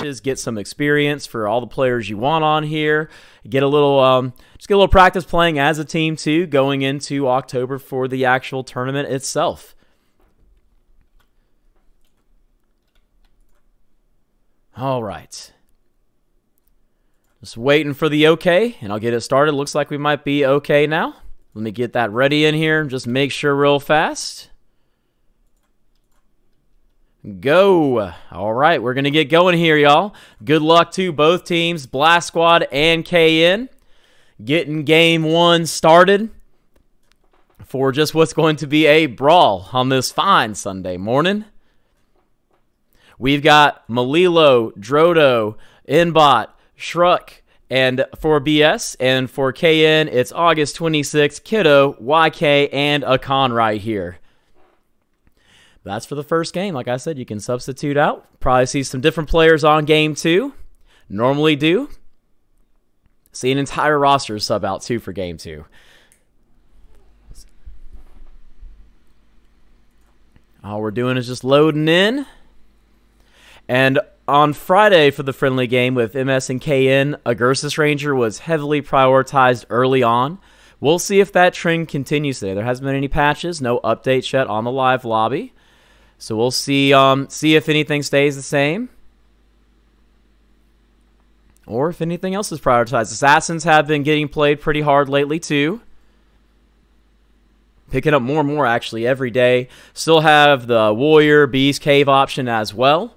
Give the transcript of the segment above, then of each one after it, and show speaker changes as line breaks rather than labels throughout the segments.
matches, get some experience for all the players you want on here. Get a little, just get a little practice playing as a team too, going into October for the actual tournament itself. All right. Just waiting for the okay, and I'll get it started. Looks like we might be okay now. Let me get that ready in here and just make sure real fast. Go. All right, we're going to get going here, y'all. Good luck to both teams, Blast Squad and KN. Getting game one started for just what's going to be a brawl on this fine Sunday morning. We've got Malilo, Drodo, Inbot, Shruk, and for BS, and for KN, it's August 26th, Kiddo, YK, and Akan right here. That's for the first game. Like I said, you can substitute out. Probably see some different players on game two. Normally do. See an entire roster sub out too for game two. All we're doing is just loading in. And on Friday for the friendly game with MS and KN, Agursus Ranger was heavily prioritized early on. We'll see if that trend continues today. There hasn't been any patches, no updates yet on the live lobby. So we'll see if anything stays the same. Or if anything else is prioritized. Assassins have been getting played pretty hard lately too. Picking up more and more actually every day. Still have the Warrior, Beast, Cave option as well.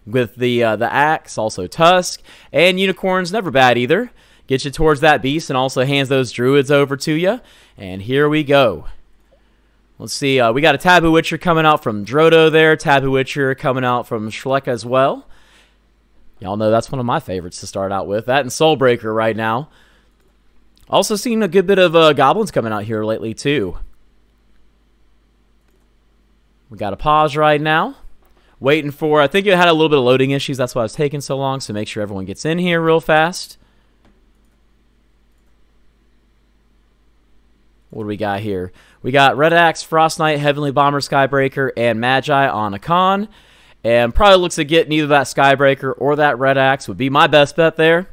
With the Axe, also Tusk, and Unicorn's never bad either. Gets you towards that Beast and also hands those Druids over to you. And here we go. Let's see, we got a Taboo Witcher coming out from Drodo there. Taboo Witcher coming out from Shrek as well. Y'all know that's one of my favorites to start out with. That and Soulbreaker right now. Also seen a good bit of Goblins coming out here lately too. We got a pause right now. Waiting for, I think it had a little bit of loading issues. That's why it's taking so long. So make sure everyone gets in here real fast. What do we got here? We got Red Axe, Frost Knight, Heavenly Bomber, Skybreaker, and Magi on Akan. And probably looks to get neither that Skybreaker or that Red Axe would be my best bet there.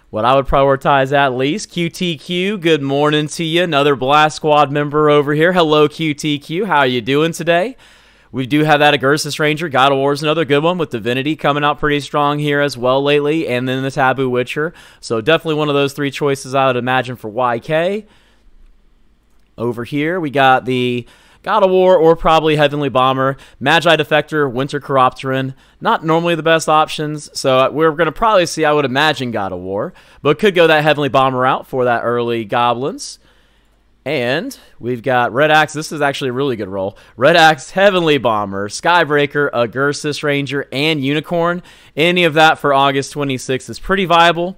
What I would prioritize at least. QTQ, good morning to you. Another Blast Squad member over here. Hello, QTQ. How are you doing today? We do have that Agursus Ranger. God of War is another good one with Divinity coming out pretty strong here as well lately. And then the Taboo Witcher. So definitely one of those three choices I would imagine for YK. Over here we got the God of War or probably Heavenly Bomber. Magi Defector, Winter Chiropteran. Not normally the best options. So we're going to probably see, I would imagine, God of War. But could go that Heavenly Bomber route for that early Goblins. And we've got Red Axe. This is actually a really good roll. Red Axe, Heavenly Bomber, Skybreaker, Agursus Ranger, and Unicorn. Any of that for August 26th is pretty viable.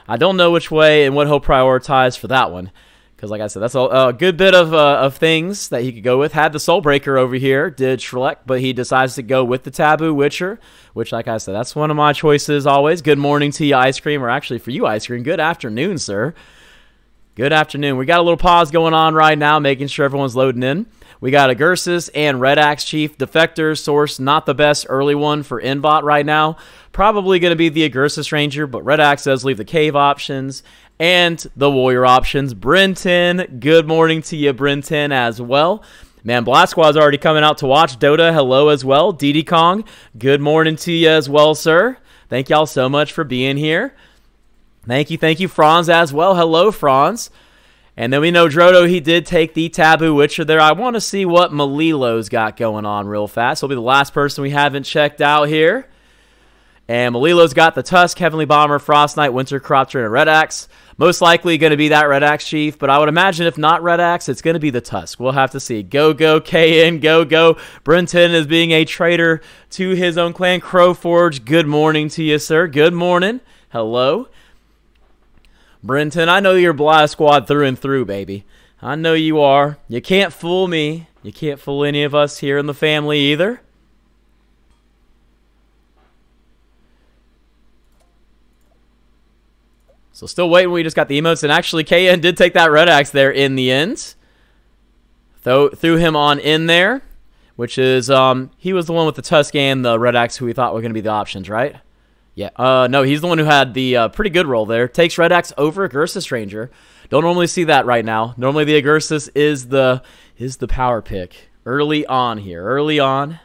I don't know which way and what he'll prioritize for that one. Because like I said, that's a good bit of things that he could go with. Had the Soulbreaker over here, did Shrek, but he decides to go with the Taboo Witcher. Which, like I said, that's one of my choices always. Good morning to you, Ice Cream. Or actually, for you, Ice Cream, good afternoon, sir. Good afternoon. We got a little pause going on right now, making sure everyone's loading in. We got Agursus and Red Axe Chief. Defector, Source, not the best early one for Inbot right now. Probably going to be the Agursus Ranger, but Red Axe does leave the Cave options and the Warrior options. Brinton, good morning to you, Brinton, as well. Man, Blast Squad's already coming out to watch. Dota, hello as well. Diddy Kong, good morning to you as well, sir. Thank y'all so much for being here. Thank you, Franz, as well. Hello, Franz. And then we know Drodo, he did take the Taboo Witcher there. I want to see what Malilo's got going on real fast. He'll be the last person we haven't checked out here. And Malilo's got the Tusk, Heavenly Bomber, Frost Knight, Winter Chiropteran, and Red Axe. Most likely going to be that Red Axe Chief, but I would imagine if not Red Axe, it's going to be the Tusk. We'll have to see. Go, KN, go. Brenton is being a traitor to his own clan. Crowforge, good morning to you, sir. Good morning. Hello. Brenton, I know you're Blast Squad through and through, baby. I know you are. You can't fool me. You can't fool any of us here in the family either. So still waiting. We just got the emotes. And actually, KN did take that Red Axe there in the end. Threw him on in there. Which is, he was the one with the Tusk and the Red Axe who we thought were going to be the options, right? Yeah, no, he's the one who had the pretty good roll there. Takes Red Axe over Agursus Ranger. Don't normally see that right now. Normally the Agursus is the power pick early on here. Early on.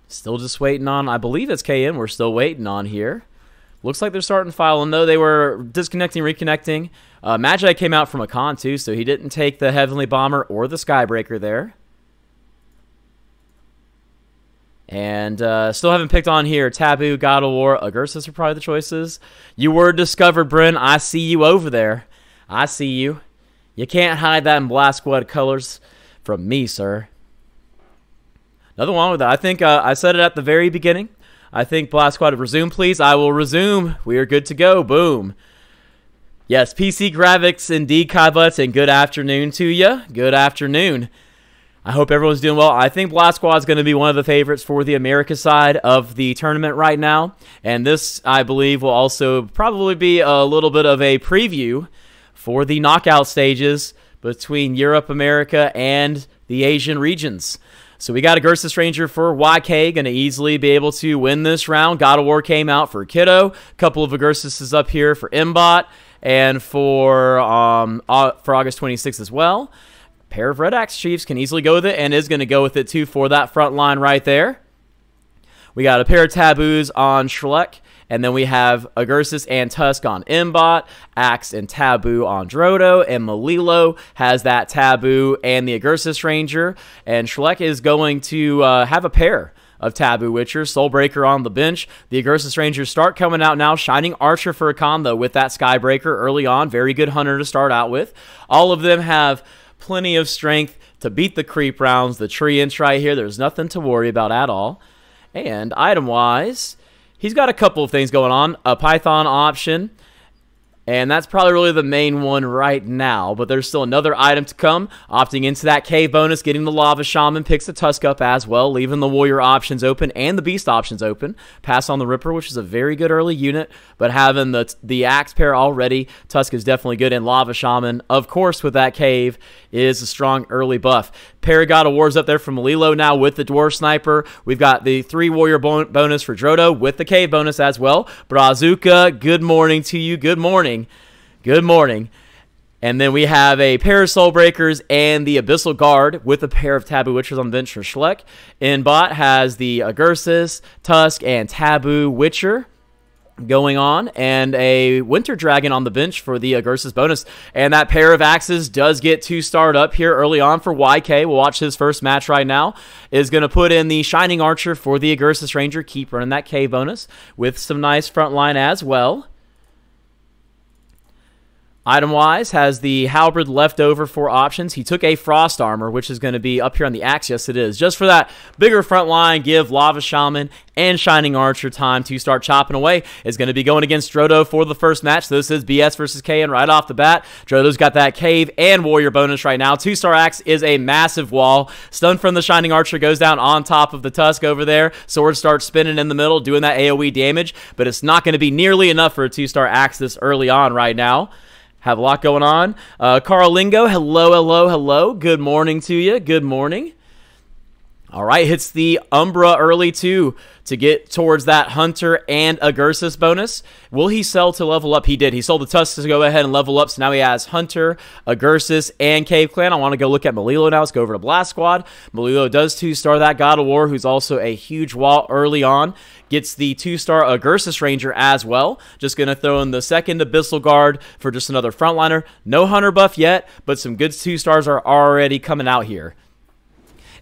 Still just waiting on, I believe it's KN we're still waiting on here. Looks like they're starting to file, and though they were disconnecting, reconnecting. Magi came out from a con too, so he didn't take the Heavenly Bomber or the Skybreaker there. And still haven't picked on here. Taboo, God of War, Agursus are probably the choices. You were discovered, Bryn. I see you over there. I see you. You can't hide that in Blast Squad colors from me, sir. Nothing wrong with that. I think I said it at the very beginning. I think Blast Squad, resume, please. I will resume. We are good to go. Boom. Yes, PC Graphics indeed, Kybutts, and good afternoon to you. Good afternoon. I hope everyone's doing well. I think Blast Squad is going to be one of the favorites for the America side of the tournament right now. And this, I believe, will also probably be a little bit of a preview for the knockout stages between Europe, America, and the Asian regions. So we got Agursus Ranger for YK, going to easily be able to win this round. God of War came out for Kiddo. A couple of Agursuses up here for Mbot and for August 26th as well. Pair of Red Axe Chiefs can easily go with it and is going to go with it too for that front line right there. We got a pair of Taboos on Shrek. And then we have Agursus and Tusk on Mbot, Axe and Taboo on Drodo, and Malilo has that Taboo and the Agursus Ranger. And Shrek is going to have a pair of Taboo Witcher, Soulbreaker on the bench. The Agursus Rangers start coming out now. Shining Archer for a combo with that Skybreaker early on. Very good hunter to start out with. All of them have plenty of strength to beat the creep rounds. The Treants right here, there's nothing to worry about at all. And item-wise, he's got a couple of things going on. A Python option, and that's probably really the main one right now, but there's still another item to come. Opting into that cave bonus, getting the Lava Shaman, picks the Tusk up as well, leaving the Warrior options open and the Beast options open. Pass on the Ripper, which is a very good early unit, but having the Axe pair already, Tusk is definitely good, and Lava Shaman, of course, with that cave, is a strong early buff. Pair of God of War's up there from Malilo now with the Dwarf Sniper. We've got the 3 Warrior bonus for Drodo with the cave bonus as well. Brazuka, good morning to you. Good morning. Good morning. And then we have a pair of Soul Breakers and the Abyssal Guard with a pair of Taboo Witchers on the bench for Schleck. Inbot has the Agursus, Tusk, and Taboo Witcher going on, and a Winter Dragon on the bench for the Agursus bonus. And that pair of axes does get 2-starred up here early on for YK. We'll watch his first match right now. Is going to put in the Shining Archer for the Agursus Ranger. Keep running that K bonus with some nice front line as well. Item-wise, has the Halberd left over for options. He took a Frost Armor, which is going to be up here on the Axe. Yes, it is. Just for that bigger front line, give Lava Shaman and Shining Archer time to start chopping away. Is going to be going against Drodo for the first match. So this is BS versus KN right off the bat. Drodo's got that Cave and Warrior bonus right now. 2-star Axe is a massive wall. Stun from the Shining Archer goes down on top of the Tusk over there. Sword starts spinning in the middle, doing that AoE damage, but it's not going to be nearly enough for a 2-star Axe this early on right now. Have a lot going on. Carl Lingo, hello, hello, hello. Good morning to you. Good morning. All right, hits the Umbra early too to get towards that Hunter and Agursus bonus. Will he sell to level up? He did. He sold the Tusk to go ahead and level up, so now he has Hunter, Agursus, and Cave Clan. I want to go look at Malilo now. Let's go over to Blast Squad. Malilo does 2-star that God of War, who's also a huge wall early on. Gets the 2-star Agursus Ranger as well. Just going to throw in the second Abyssal Guard for just another frontliner. No Hunter buff yet, but some good 2-stars are already coming out here.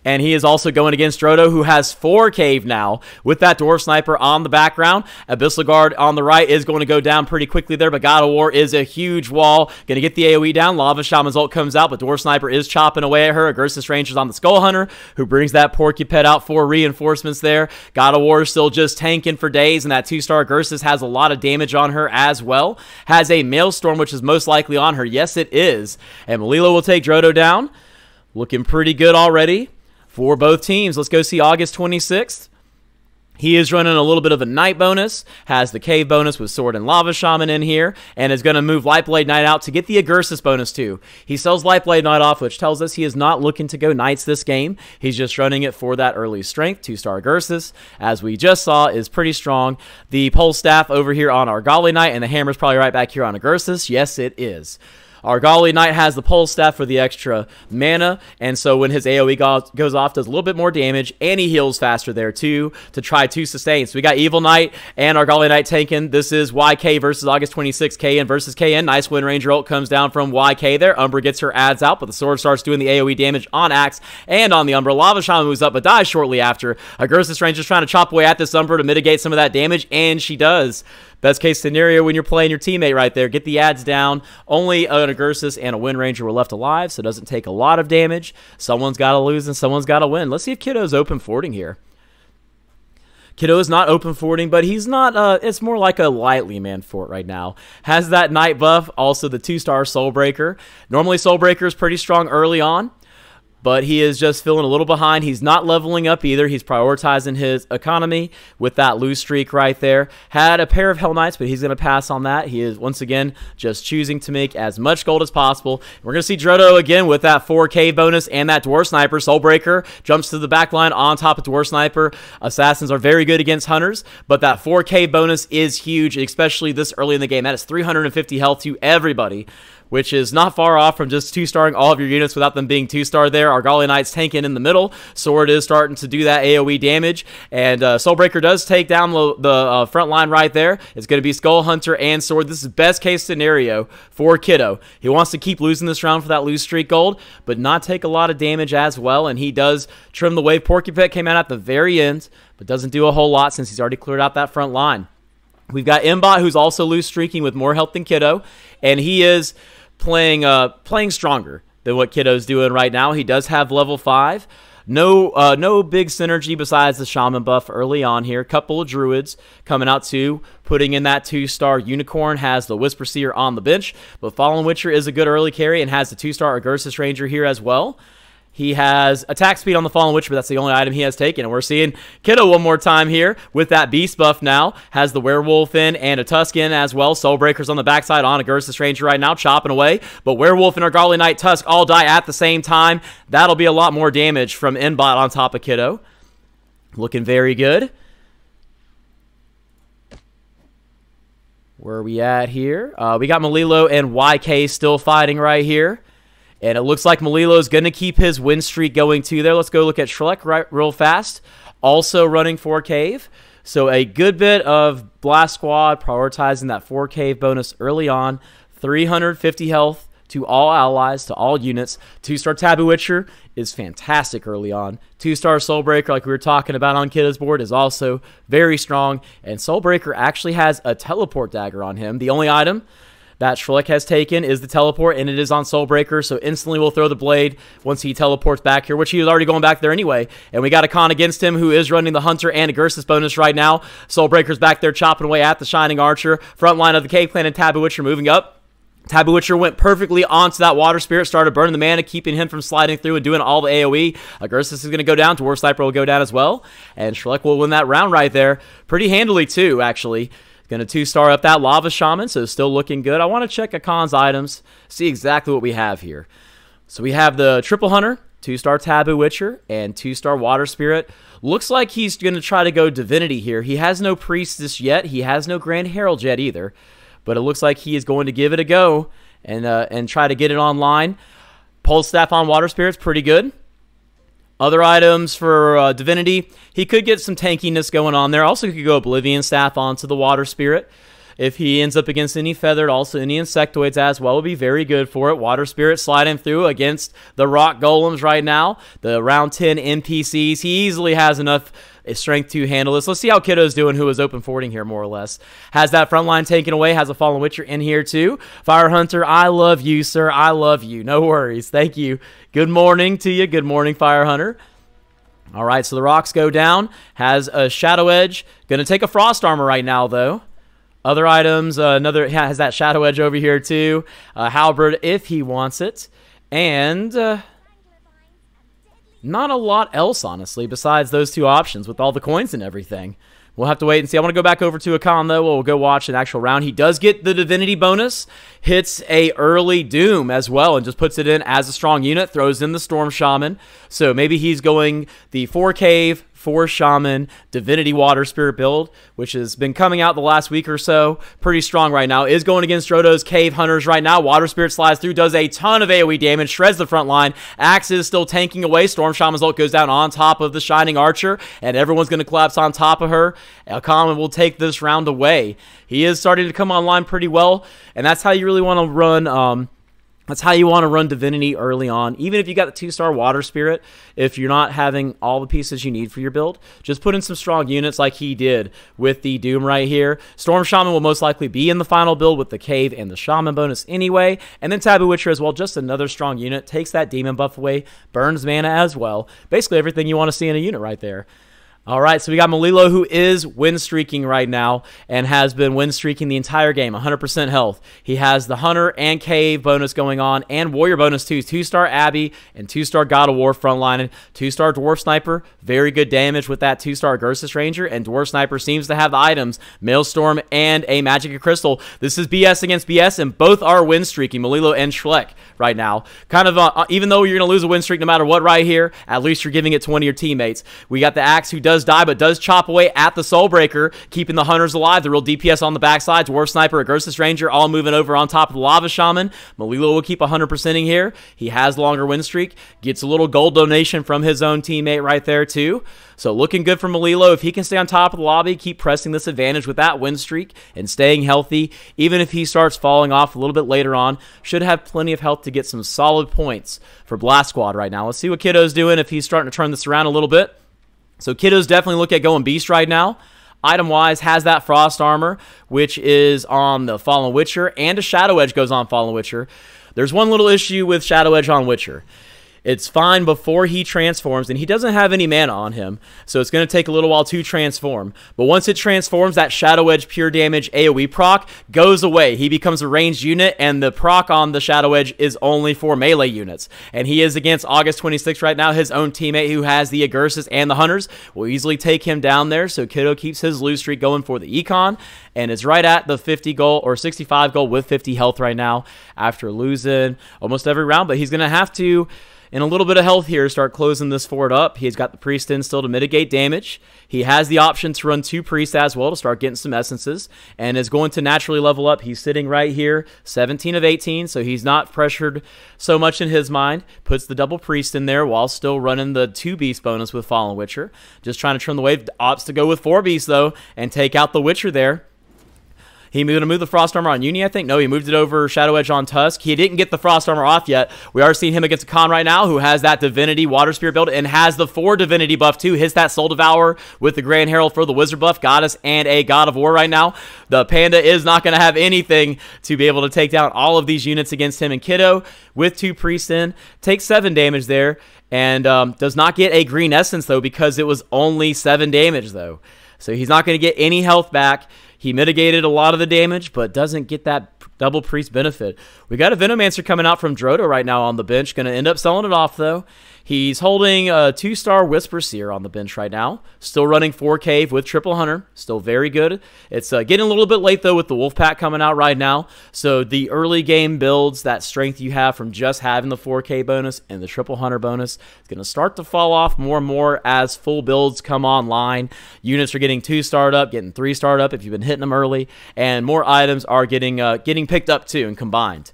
And he is also going against Drodo, who has 4 Cave now with that Dwarf Sniper on the background. Abyssal Guard on the right is going to go down pretty quickly there, but God of War is a huge wall. Going to get the AoE down. Lava Shaman's ult comes out, but Dwarf Sniper is chopping away at her. Agursus Ranger's on the Skull Hunter, who brings that Porcuped out for reinforcements there. God of War is still just tanking for days, and that 2-star Agursus has a lot of damage on her as well. Has a Maelstrom, which is most likely on her. Yes, it is. And Malilo will take Drodo down. Looking pretty good already for both teams. Let's go see August 26th. He is running a little bit of a Knight bonus, has the Cave bonus with Sword and Lava Shaman in here, and is going to move Lightblade Knight out to get the Agursus bonus too. He sells Lightblade Knight off, which tells us he is not looking to go Knights this game. He's just running it for that early strength. 2-star Agursus, as we just saw, is pretty strong. The Pole Staff over here on Argali Knight, and the Hammer's probably right back here on Agursus. Yes, it is. Argali Knight has the Pole Staff for the extra mana, and so when his AoE goes off, does a little bit more damage, and he heals faster there too to try to sustain. So we got Evil Knight and Argali Knight tanking. This is YK versus August 26, KN versus KN. Nice Wind Ranger ult comes down from YK there. Umbra gets her ads out, but the sword starts doing the AoE damage on Axe and on the Umbra. Lava Shaman moves up but dies shortly after. Agursus Ranger's trying to chop away at this Umbra to mitigate some of that damage, and she does. Best case scenario when you're playing your teammate right there. Get the ads down. Only an Agursus and a Wind Ranger were left alive, so it doesn't take a lot of damage. Someone's got to lose and someone's got to win. Let's see if Kiddo's open forwarding here. Kiddo is not open forwarding, but he's not, it's more like a lightly manned fort right now. Has that Knight buff, also the 2-star Soulbreaker. Normally Soulbreaker is pretty strong early on, but he is just feeling a little behind. He's not leveling up either. He's prioritizing his economy with that loose streak right there. Had a pair of Hell Knights, but he's going to pass on that. He is, once again, just choosing to make as much gold as possible. We're going to see Drodo again with that 4K bonus and that Dwarf Sniper. Soulbreaker jumps to the back line on top of Dwarf Sniper. Assassins are very good against Hunters, but that 4K bonus is huge, especially this early in the game. That is 350 health to everybody, which is not far off from just 2-starring all of your units without them being 2-star there. Argali Knight's tanking in the middle. Sword is starting to do that AoE damage, and Soulbreaker does take down the front line right there. It's going to be Skull Hunter and Sword. This is best case scenario for Kiddo. He wants to keep losing this round for that loose streak gold, but not take a lot of damage as well, and he does trim the wave. Porcupet came out at the very end, but doesn't do a whole lot since he's already cleared out that front line. We've got Mbot, who's also loose streaking with more health than Kiddo, and he is playing stronger than what Kiddo's doing right now. He does have level 5. No big synergy besides the Shaman buff early on here. Couple of Druids coming out too, putting in that 2-star Unicorn. Has the Whisper Seer on the bench, but Fallen Witcher is a good early carry and has the 2-star Agursus Ranger here as well. He has attack speed on the Fallen Witcher, but that's the only item he has taken. And we're seeing Kiddo one more time here with that Beast buff now. Has the Werewolf in and a Tusk in as well. Soulbreaker's on the backside on Agursus Ranger right now, chopping away. But Werewolf and Argali Knight Tusk all die at the same time. That'll be a lot more damage from Mbot on top of Kiddo. Looking very good. Where are we at here? We got Malilo and YK still fighting right here. And it looks like Malilo's going to keep his win streak going too there. Let's go look at Shrek real fast. Also running 4 Cave. So a good bit of Blast Squad prioritizing that 4 Cave bonus early on. 350 health to all allies, to all units. 2-star Taboo Witcher is fantastic early on. 2-star Soulbreaker, like we were talking about on Kiddo's board, is also very strong. And Soulbreaker actually has a Teleport Dagger on him. The only item that Shrek has taken is the teleport, and it is on Soulbreaker, so instantly we'll throw the blade once he teleports back here, which he was already going back there anyway. And we got a con against him who is running the Hunter and Agursus bonus right now. Soulbreaker's back there chopping away at the Shining Archer. Front line of the Cave Clan and Taboo Witcher moving up. Taboo Witcher went perfectly onto that Water Spirit, started burning the mana, keeping him from sliding through and doing all the AoE. Agursus is going to go down. Dwarf Sniper will go down as well. And Shrek will win that round right there. Pretty handily too, actually. Going to 2-star up that Lava Shaman, so still looking good. I want to check Akon's items, see exactly what we have here. So we have the Triple Hunter, 2-star Taboo Witcher, and 2-star Water Spirit. Looks like he's going to try to go Divinity here. He has no Priestess yet. He has no Grand Herald yet either. But it looks like he is going to give it a go and try to get it online. Pulse Staff on Water Spirit's pretty good. Other items for Divinity, he could get some tankiness going on there. Also, he could go Oblivion Staff onto the Water Spirit. If he ends up against any Feathered, also any Insectoids as well, would be very good for it. Water Spirit sliding through against the Rock Golems right now. The round 10 NPCs, he easily has enough strength to handle this. Let's see how Kiddo's doing, who is open forwarding here more or less. Has that front line taken away, has a Fallen Witcher in here too. Fire Hunter, I love you, sir. I love you. No worries. Thank you. Good morning to you. Good morning, Fire Hunter. All right, so the rocks go down. Has a Shadow Edge. Going to take a Frost Armor right now, though. Other items, has that Shadow Edge over here too. Halberd if he wants it. And not a lot else, honestly, besides those two options with all the coins and everything. We'll have to wait and see. I want to go back over to Akon, though. We'll go watch an actual round. He does get the Divinity bonus, hits a early Doom as well, and just puts it in as a strong unit, throws in the Storm Shaman. So maybe he's going the 4 Cave, 4 Shaman, Divinity Water Spirit build, which has been coming out the last week or so. Pretty strong right now. Is going against Drodo's Cave Hunters right now. Water Spirit slides through, does a ton of AoE damage, shreds the front line. Axe is still tanking away. Storm Shaman's ult goes down on top of the Shining Archer, and everyone's going to collapse on top of her. Akon will take this round away. He is starting to come online pretty well, and that's how you really want to run... That's how you want to run Divinity early on. Even if you got the 2-star Water Spirit, if you're not having all the pieces you need for your build, just put in some strong units like he did with the Doom right here. Storm Shaman will most likely be in the final build with the Cave and the Shaman bonus anyway. And then Taboo Witcher as well, just another strong unit. Takes that Demon buff away, burns mana as well. Basically everything you want to see in a unit right there. All right, so we got Melilo, who is win streaking right now and has been win streaking the entire game, 100% health. He has the Hunter and Cave bonus going on and Warrior bonus too. 2-star Abby and 2-star God of War frontline. 2-star Dwarf Sniper, very good damage with that 2-star Ursus Ranger, and Dwarf Sniper seems to have the items, Maelstrom and a Magic Crystal. This is BS against BS, and both are win streaking, Melilo and Schleck right now. Kind of, even though you're going to lose a win streak no matter what right here, at least you're giving it to one of your teammates. We got the Axe, who does die, but does chop away at the Soulbreaker, keeping the Hunters alive. The real DPS on the backside. Dwarf Sniper, Ursus Ranger, all moving over on top of the Lava Shaman. Melilo will keep 100%ing here. He has longer win streak. Gets a little gold donation from his own teammate right there too. So looking good for Melilo. If he can stay on top of the lobby, keep pressing this advantage with that win streak and staying healthy, even if he starts falling off a little bit later on, should have plenty of health to get some solid points for Blast Squad right now. Let's see what Kiddo's doing if he's starting to turn this around a little bit. So Kiddo's definitely look at going Beast right now. Item-wise, has that Frost Armor, which is on the Fallen Witcher, and a Shadow Edge goes on Fallen Witcher. There's one little issue with Shadow Edge on Witcher. It's fine before he transforms, and he doesn't have any mana on him, so it's going to take a little while to transform. But once it transforms, that Shadow Edge pure damage AoE proc goes away. He becomes a ranged unit, and the proc on the Shadow Edge is only for melee units. And he is against August 26 right now. His own teammate who has the Agursus and the Hunters will easily take him down there, so Kiddo keeps his lose streak going for the Econ, and is right at the 50 goal or 65 goal with 50 health right now after losing almost every round. But he's going to have to, in a little bit of health here, start closing this fort up. He's got the Priest in still to mitigate damage. He has the option to run 2 Priests as well to start getting some essences, and is going to naturally level up. He's sitting right here, 17 of 18, so he's not pressured so much in his mind. Puts the double Priest in there while still running the 2 Beast bonus with Fallen Witcher. Just trying to turn the wave. Opts to go with 4 Beasts, though, and take out the Witcher there. He going to move the Frost Armor on Uni, I think. No, he moved it over Shadow Edge on Tusk. He didn't get the Frost Armor off yet. We are seeing him against a Khan right now who has that Divinity Water Spirit build and has the 4 Divinity buff too. Hits that Soul Devourer with the Grand Herald for the Wizard buff, Goddess, and a God of War right now. The Panda is not going to have anything to be able to take down all of these units against him. And Kiddo, with 2 Priests in, takes 7 damage there, and does not get a Green Essence though because it was only 7 damage though. So he's not going to get any health back. He mitigated a lot of the damage, but doesn't get that double Priest benefit. We got a Venomancer coming out from Drodo right now on the bench. Going to end up selling it off, though. He's holding a 2-star Whisper Seer on the bench right now. Still running 4 Cave with Triple Hunter. Still very good. It's getting a little bit late, though, with the Wolf Pack coming out right now. So the early game builds, that strength you have from just having the 4K bonus and the Triple Hunter bonus, is going to start to fall off more and more as full builds come online. Units are getting 2-starred up, getting 3-starred up if you've been hitting them early, and more items are getting picked up, too, and combined.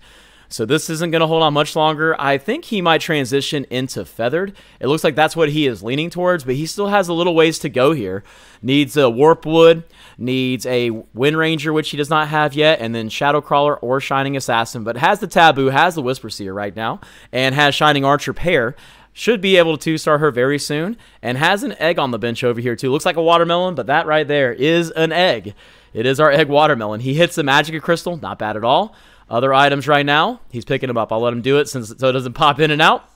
So this isn't going to hold on much longer. I think he might transition into Feathered. It looks like that's what he is leaning towards, but he still has a little ways to go here. Needs a Warp Wood, needs a Wind Ranger, which he does not have yet, and then Shadow Crawler or Shining Assassin, but has the Taboo, has the Whisper Seer right now, and has Shining Archer pair. Should be able to 2-star her very soon, and has an egg on the bench over here too. Looks like a watermelon, but that right there is an egg. It is our egg watermelon. He hits the Magic Crystal, not bad at all. Other items right now, he's picking them up. I'll let him do it so it doesn't pop in and out.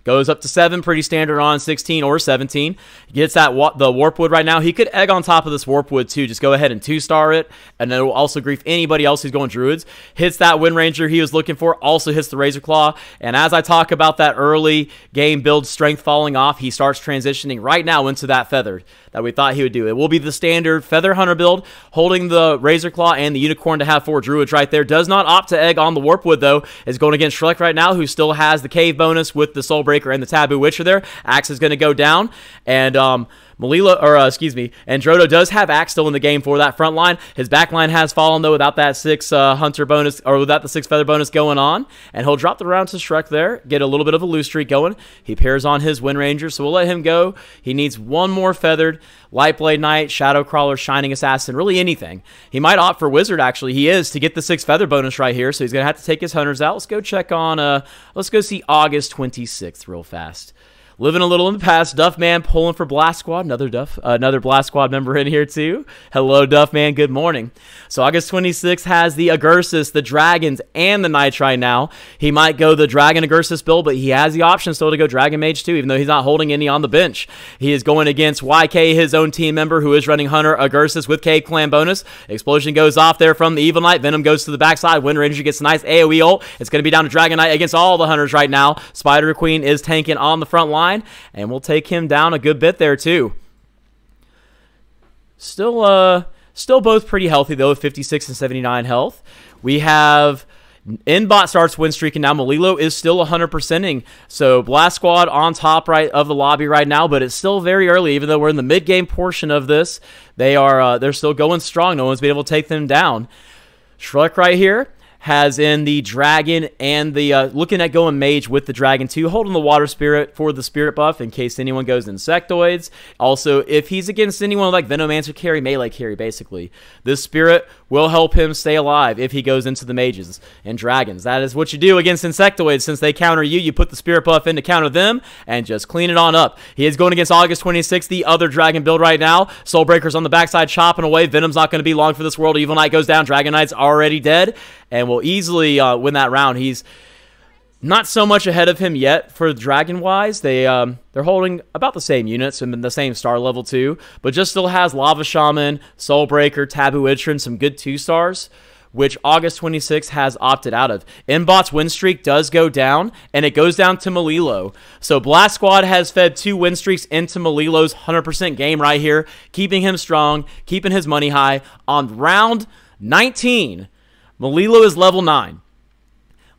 Goes up to 7, pretty standard on 16 or 17. Gets that the Warp Wood right now. He could egg on top of this Warp Wood too. Just go ahead and 2-star it, and then it will also grief anybody else who's going Druids. Hits that Wind Ranger he was looking for. Also hits the Razor Claw. And as I talk about that early game build strength falling off, he starts transitioning right now into that Feathered that we thought he would do. It will be the standard Feather Hunter build, holding the Razor Claw and the Unicorn to have 4 Druids right there. Does not opt to egg on the Warp Wood though. Is going against Shrek right now, who still has the Cave bonus with the Soulbreaker and the Taboo Witcher there. Axe is going to go down, and and Drodo does have Axe still in the game for that front line. His back line has fallen though without that 6 Hunter bonus, or without the 6 Feather bonus going on, and he'll drop the round to Shrek there, get a little bit of a loose streak going. He pairs on his Wind Ranger, so we'll let him go. He needs one more Feathered, Lightblade Knight, Shadow Crawler, Shining Assassin, really anything. He might opt for Wizard, actually. He is, to get the 6 Feather bonus right here, so he's going to have to take his Hunters out. Let's go check on, let's go see August 26th real fast. Living a little in the past, Duffman pulling for Blast Squad. Another Blast Squad member in here too. Hello, Duffman. Good morning. So August 26th has the Agursus, the Dragons, and the Knights right now. He might go the Dragon Agursus build, but he has the option still to go Dragon Mage too, even though he's not holding any on the bench. He is going against YK, his own team member, who is running Hunter Agursus with Cave Clan bonus. Explosion goes off there from the Evil Knight. Venom goes to the backside. Wind Ranger gets a nice AoE ult. It's going to be down to Dragon Knight against all the Hunters right now. Spider Queen is tanking on the front line, and we'll take him down a good bit there too. Still both pretty healthy though, 56 and 79 health. We have Inbot starts win streaking now. Malilo is still 100%ing. So Blast Squad on top right of the lobby right now, but it's still very early. Even though we're in the mid game portion of this, they're still going strong. No one's been able to take them down. Shrek right here has in the Dragon and the looking at going Mage with the Dragon too, holding the Water Spirit for the Spirit buff in case anyone goes Insectoids. Also, if he's against anyone like Venomancer carry, Melee carry basically, this Spirit will help him stay alive if he goes into the Mages and Dragons. That is what you do against Insectoids. Since they counter you, you put the Spirit buff in to counter them and just clean it on up. He is going against August 26th, the other Dragon build right now. Soulbreaker's on the backside chopping away. Venom's not going to be long for this world. Evil Knight goes down. Dragon Knight's already dead and will easily win that round. He's not so much ahead of him yet for Dragon-wise. They're holding about the same units and the same star level too, but just still has Lava Shaman, Soulbreaker, Taboo Witcher, and some good 2-stars, which August 26th has opted out of. Inbot's win streak does go down, and it goes down to Malilo. So Blast Squad has fed 2 win streaks into Malilo's 100% game right here, keeping him strong, keeping his money high. On round 19, Malilo is level 9.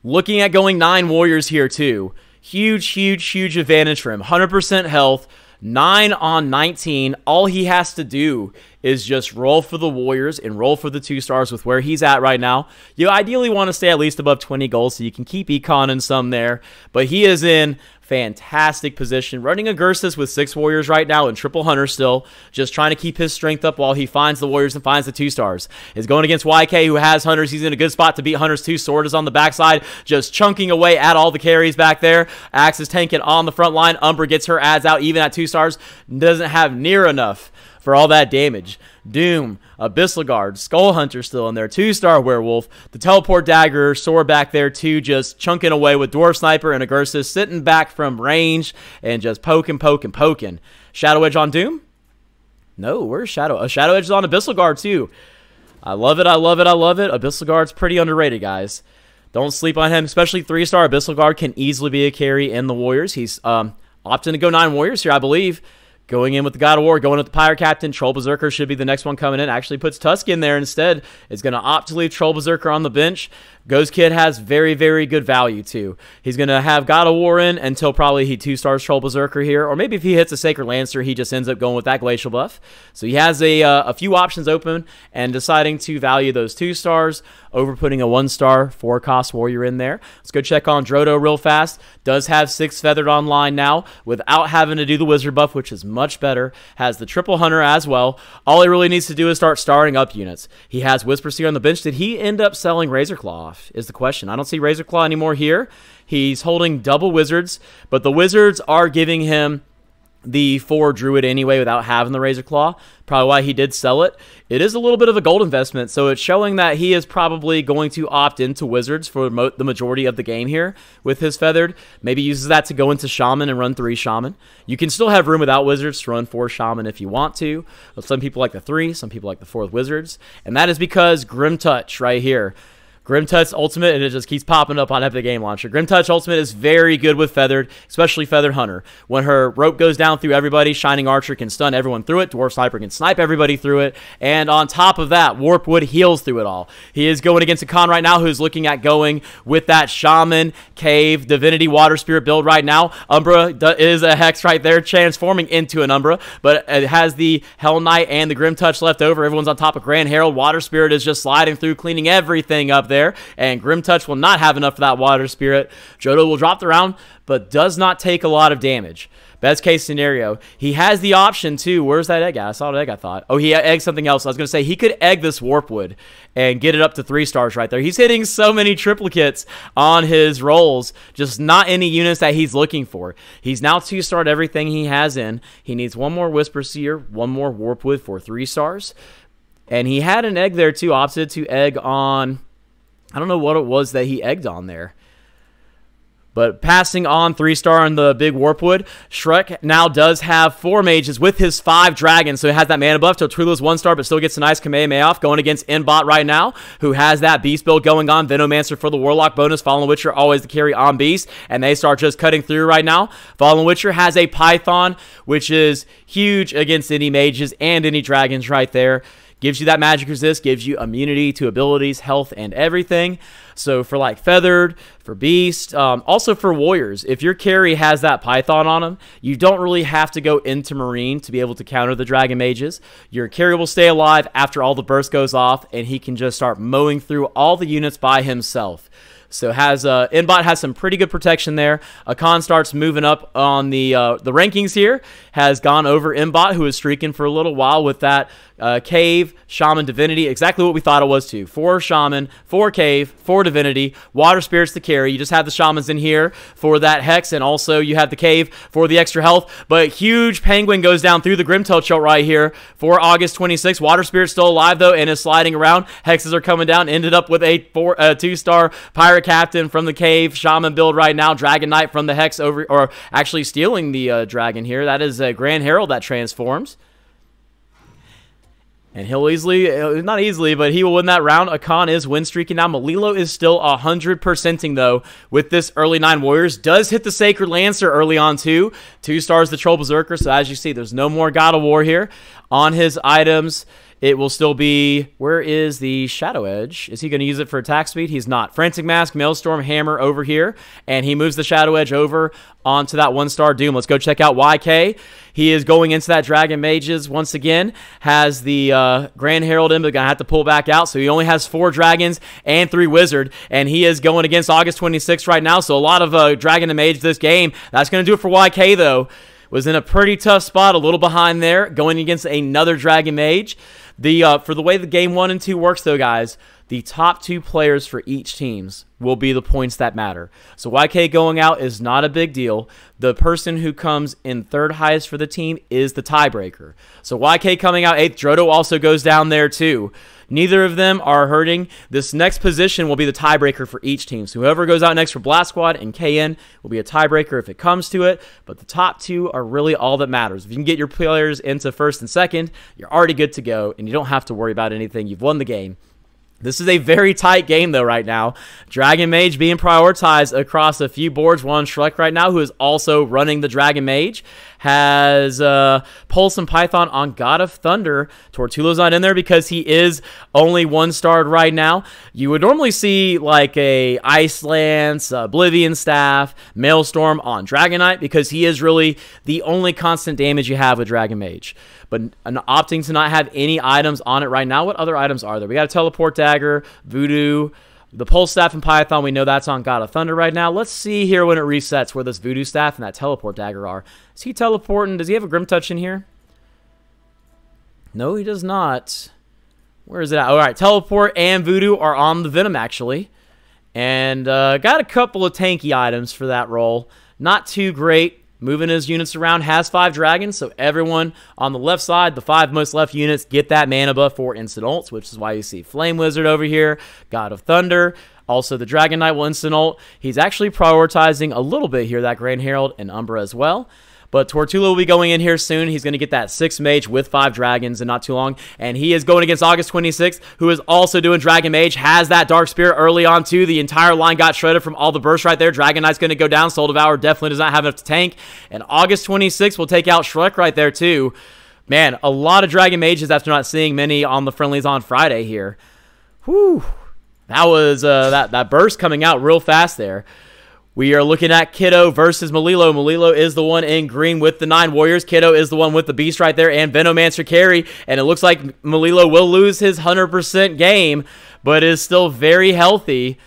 Looking at going 9 warriors here too. Huge, huge, huge advantage for him. 100% health, 9 on 19. All he has to do is just roll for the warriors and roll for the 2-stars with where he's at right now. You ideally want to stay at least above 20 goals so you can keep econ and some there, but he is in fantastic position. Running Agursus with 6 warriors right now and triple Hunter still, just trying to keep his strength up while he finds the warriors and finds the 2-stars. Is going against YK, who has Hunters. He's in a good spot to beat Hunters too. Sword is on the backside, just chunking away at all the carries back there. Axe is tanking on the front line. Umbra gets her ads out even at 2-stars. Doesn't have near enough for all that damage. Doom, Abyssal Guard, Skull Hunter still in there, 2-star Werewolf, the Teleport Dagger, Sword back there too, just chunking away with Dwarf Sniper and Agursus sitting back from range and just poking. Shadow Edge on Doom? No, where's Shadow? Shadow Edge is on Abyssal Guard too. I love it. Abyssal Guard's pretty underrated, guys. Don't sleep on him, especially 3-star Abyssal Guard can easily be a carry in the Warriors. He's opting to go 9 Warriors here, I believe. Going in with the God of War, going with the Pirate Captain. Troll Berserker should be the next one coming in. Actually puts Tusk in there instead. Is going to opt to leave Troll Berserker on the bench. Ghost Kid has very, very good value too. He's going to have God of War in until probably he 2-stars Troll Berserker here. Or maybe if he hits a Sacred Lancer, he just ends up going with that Glacial buff. So he has a few options open and deciding to value those 2-stars over putting a 1-star 4-cost warrior in there. Let's go check on Drodo real fast. Does have 6 Feathered online now without having to do the Wizard buff, which is much better. Has the Triple Hunter as well. All he really needs to do is start starring up units. He has Whisper Seer on the bench. Did he end up selling Razor Claw off is the question. I don't see Razor Claw anymore here. He's holding double Wizards, but the Wizards are giving him the 4 Druid anyway without having the Razor Claw. Probably why he did sell it. It is a little bit of a gold investment, so it's showing that he is probably going to opt into Wizards for the majority of the game here with his Feathered. Maybe uses that to go into Shaman and run 3 Shaman. You can still have room without Wizards to run 4 Shaman if you want to. But some people like the 3, some people like the 4 with Wizards. And that is because Grim Touch right here. Grim Touch Ultimate, and it just keeps popping up on Epic Game Launcher. Grim Touch Ultimate is very good with Feathered, especially Feathered Hunter. When her rope goes down through everybody, Shining Archer can stun everyone through it, Dwarf Sniper can snipe everybody through it, and on top of that, Warpwood heals through it all. He is going against a Khan right now who's looking at going with that Shaman, Cave, Divinity, Water Spirit build right now. Umbra is a Hex right there, transforming into an Umbra, but it has the Hell Knight and the Grim Touch left over. Everyone's on top of Grand Herald. Water Spirit is just sliding through, cleaning everything up there. And Grim Touch will not have enough for that Water Spirit. Drodo will drop the round, but does not take a lot of damage. Best case scenario. He has the option too. Where's that egg at? I saw an egg, I thought. Oh, he egged something else. I was going to say he could egg this Warpwood and get it up to 3 stars right there. He's hitting so many triplicates on his rolls, just not any units that he's looking for. He's now 2-starred everything he has in. He needs 1 more Whisper Seer, 1 more Warpwood for 3 stars. And he had an egg there too, opted to egg on... I don't know what it was that he egged on there. But passing on 3-star on the big Warpwood, Shrek now does have 4 mages with his 5 dragons. So he has that mana buff. Tortula's 1-star, but still gets a nice Kamehameha off. Going against Inbot right now, who has that Beast build going on. Venomancer for the Warlock bonus. Fallen Witcher always the carry on Beast. And they start just cutting through right now. Fallen Witcher has a Python, which is huge against any mages and any dragons right there. Gives you that magic resist, gives you immunity to abilities, health, and everything. So for like Feathered, for Beast, also for Warriors, if your carry has that Python on him, you don't really have to go into Marine to be able to counter the Dragon Mages. Your carry will stay alive after all the burst goes off, and he can just start mowing through all the units by himself. So Inbot has some pretty good protection there. Akan starts moving up on the rankings here. Has gone over Inbot, who is streaking for a little while with that Cave, Shaman, Divinity. Exactly what we thought it was too. 4 Shaman, 4 Cave, 4 Divinity. Water Spirit's the carry. You just have the Shamans in here for that Hex, and also you have the Cave for the extra health. But huge Penguin goes down through the Grimtail Choke right here for August 26th. Water Spirit's still alive though and is sliding around. Hexes are coming down. Ended up with a 2-star Pirate Captain from the Cave. Shaman build right now. Dragon Knight from the Hex over, or actually stealing the Dragon here. That is a Grand Herald that transforms. And he'll easily, not easily, but he will win that round. Akan is win streaking now. Malilo is still 100%ing though with this early 9 Warriors. Does hit the Sacred Lancer early on too. 2 stars the Troll Berserker. So as you see, there's no more God of War here. On his items, it will still be, where is the Shadow Edge? Is he going to use it for attack speed? He's not. Frantic Mask, Maelstrom, Hammer over here. And he moves the Shadow Edge over onto that 1-star Doom. Let's go check out YK. He is going into that Dragon Mages once again. Has the Grand Herald in, but going to have to pull back out. So he only has 4 Dragons and 3 Wizard. And he is going against August 26th right now. So a lot of Dragon and Mage this game. That's going to do it for YK though. Was in a pretty tough spot, a little behind there, going against another Dragon Mage. For the way the game 1 and 2 works though, guys, the top 2 players for each teams will be the points that matter. So YK going out is not a big deal. The person who comes in 3rd highest for the team is the tiebreaker. So YK coming out 8th, Drodo also goes down there too. Neither of them are hurting. This next position will be the tiebreaker for each team. So whoever goes out next for Blast Squad and KN will be a tiebreaker if it comes to it. But the top 2 are really all that matters. If you can get your players into 1st and 2nd, you're already good to go, and you don't have to worry about anything. You've won the game. This is a very tight game, though, right now. Dragon Mage being prioritized across a few boards. One Shrek right now, who is also running the Dragon Mage, has Pulse and Python on God of Thunder. Tortula's not in there because he is only 1-starred right now. You would normally see like a Ice Lance, Oblivion Staff, Maelstrom on Dragon Knight because he is really the only constant damage you have with Dragon Mage. But opting to not have any items on it right now. What other items are there? We got a Teleport Dagger, Voodoo, the Pulse Staff, and Python. We know that's on God of Thunder right now. Let's see here when it resets where this Voodoo Staff and that Teleport Dagger are. Is he teleporting? Does he have a Grim Touch in here? No, he does not. Where is it at? All right, Teleport and Voodoo are on the Venom, actually. And got a couple of tanky items for that role. Not too great. moving his units around, has 5 dragons, so everyone on the left side, the 5 most left units, get that mana buff for instant ults, which is why you see Flame Wizard over here, God of Thunder, also the Dragon Knight will instant ult. He's actually prioritizing a little bit here, that Grand Herald and Umbra as well. But Tortula will be going in here soon. He's going to get that 6 mage with 5 dragons in not too long. And he is going against August 26th, who is also doing Dragon Mage. Has that Dark Spirit early on, too. The entire line got shredded from all the bursts right there. Dragon Knight's going to go down. Soul Devourer definitely does not have enough to tank. And August 26th will take out Shrek right there, too. Man, a lot of Dragon Mages after not seeing many on the friendlies on Friday here. Whew. That was that burst coming out real fast there. We are looking at Kiddo versus Melilo. Melilo is the one in green with the 9 warriors. Kiddo is the one with the beast right there and Venomancer carry. And it looks like Melilo will lose his 100% game, but is still very healthy.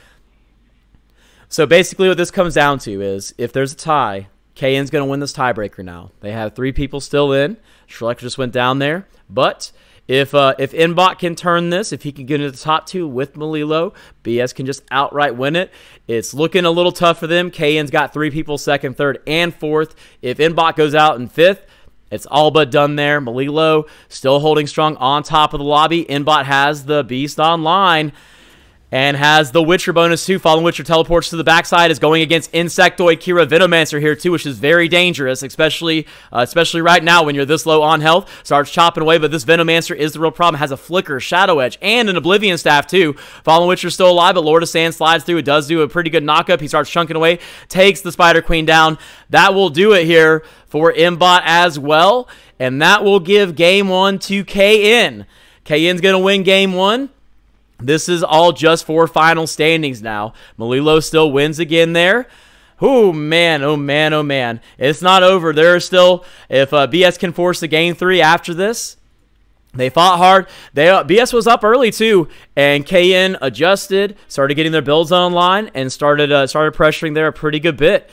So basically what this comes down to is if there's a tie, KN's going to win this tiebreaker now. They have 3 people still in. Shrek just went down there. But if Inbot can turn this, if he can get into the top 2 with Melilo, BS can just outright win it. It's looking a little tough for them. KN's got 3 people, 2nd, 3rd, and 4th. If Inbot goes out in 5th, it's all but done there. Melilo still holding strong on top of the lobby. Inbot has the Beast online and has the Witcher bonus too. Fallen Witcher teleports to the backside, is going against Insectoid Kira Venomancer here too, which is very dangerous, especially right now when you're this low on health. Starts chopping away, but this Venomancer is the real problem. Has a Flicker, Shadow Edge, and an Oblivion Staff too. Fallen Witcher's still alive, but Lord of Sand slides through. It does do a pretty good knockup. He starts chunking away, takes the Spider Queen down. That will do it here for Mbot as well, and that will give game 1 to KN. KN's going to win game 1. This is all just for final standings now. Melilo still wins again there. Oh, man, oh, man, oh, man. It's not over. There are still, if BS can force a game 3 after this, they fought hard. BS was up early, too, and KN adjusted, started getting their builds online, and started pressuring there a pretty good bit.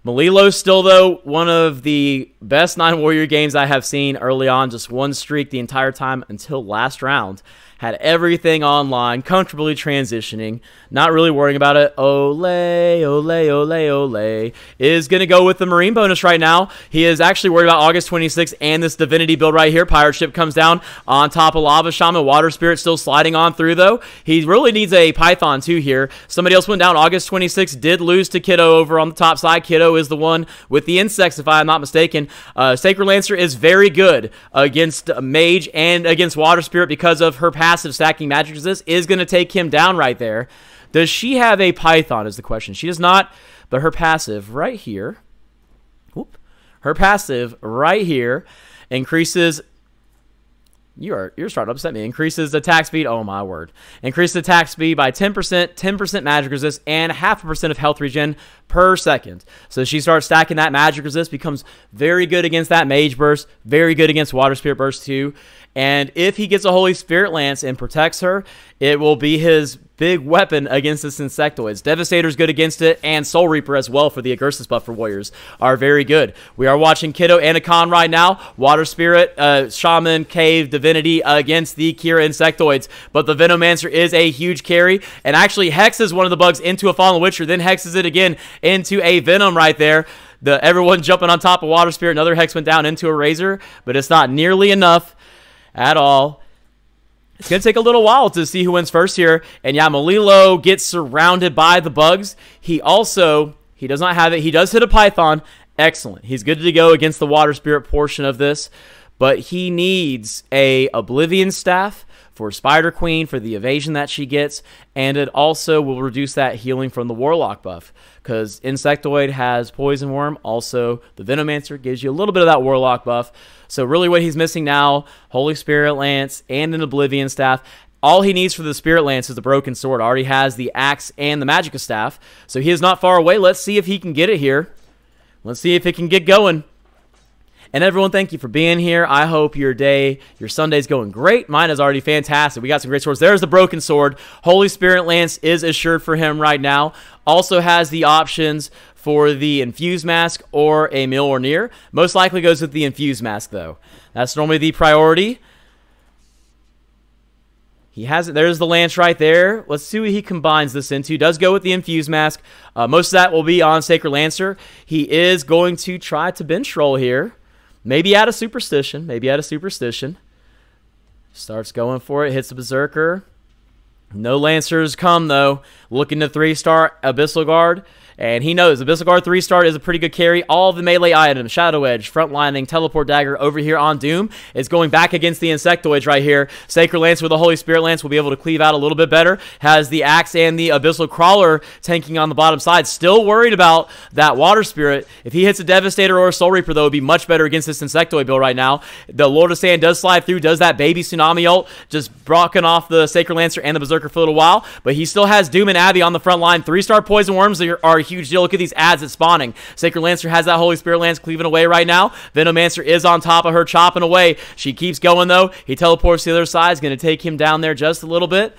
Melilo's still, though, one of the best 9 warrior games I have seen early on. Just one streak the entire time until last round. Had everything online, comfortably transitioning, not really worrying about it. Ole, ole, ole, ole. Is going to go with the Marine bonus right now. He is actually worried about August 26th and this Divinity build right here. Pirate Ship comes down on top of Lava Shaman. Water Spirit still sliding on through, though. He really needs a Python, too, here. Somebody else went down. August 26th did lose to Kiddo over on the top side. Kiddo is the one with the insects, if I'm not mistaken. Sacred Lancer is very good against Mage and against Water Spirit because of her passive stacking magic resist. Is going to take him down right there. Does she have a Python is the question. She does not, but her passive right here, her passive right here increases, you're starting to upset me, increases attack speed, oh my word, increases attack speed by 10%, 10% magic resist, and 0.5% of health regen per second. So she starts stacking that magic resist, becomes very good against that Mage Burst, very good against Water Spirit Burst too. And if he gets a Holy Spirit Lance and protects her, it will be his big weapon against this Insectoids. Devastator's good against it, and Soul Reaper as well for the Agursus buff for Warriors are very good. We are watching Kiddo and Akon right now. Water Spirit, Shaman, Cave, Divinity against the Kira Insectoids. But the Venomancer is a huge carry, and actually hexes one of the bugs into a Fallen Witcher, then hexes it again into a Venom right there. Everyone jumping on top of Water Spirit. Another hex went down into a Razor, but it's not nearly enough at all. It's going to take a little while to see who wins first here. And yeah, Melilo gets surrounded by the bugs. He does not have it. He does hit a Python. Excellent. He's good to go against the Water Spirit portion of this. But he needs a Oblivion Staff for Spider Queen for the evasion that she gets. And it also will reduce that healing from the Warlock buff. Because Insectoid has Poison Worm. Also, the Venomancer gives you a little bit of that Warlock buff. So really what he's missing now, Holy Spirit Lance and an Oblivion Staff. All he needs for the Spirit Lance is the Broken Sword. Already has the Axe and the Magicka Staff. So he is not far away. Let's see if he can get it here. Let's see if it can get going. And everyone, thank you for being here. I hope your Sunday's going great. Mine is already fantastic. We got some great swords. There's the Broken Sword. Holy Spirit Lance is assured for him right now. Also has the options for the Infused Mask or a Mjolnir. Most likely goes with the Infused Mask, though. That's normally the priority. He has it. There's the Lance right there. Let's see what he combines this into. Does go with the Infused Mask. Most of that will be on Sacred Lancer. He is going to try to bench roll here. Maybe add a Superstition. Maybe add a Superstition. Starts going for it. Hits the Berserker. No Lancers come, though. Looking to 3-star Abyssal Guard. And he knows Abyssal Guard 3-star is a pretty good carry. All of the melee items, Shadow Edge, Frontlining, Teleport Dagger over here on Doom is going back against the Insectoids right here. Sacred Lance with the Holy Spirit Lance will be able to cleave out a little bit better. Has the Axe and the Abyssal Crawler tanking on the bottom side. Still worried about that Water Spirit. If he hits a Devastator or a Soul Reaper, though, it would be much better against this Insectoid build right now. The Lord of Sand does slide through, does that Baby Tsunami ult, just blocking off the Sacred Lancer and the Berserker for a little while. But he still has Doom and Abby on the front line. 3-star Poison Worms are a huge deal. Look at these ads at spawning. Sacred Lancer has that Holy Spirit Lance cleaving away right now. Venomancer is on top of her, chopping away. She keeps going, though. He teleports to the other side. Is going to take him down there just a little bit.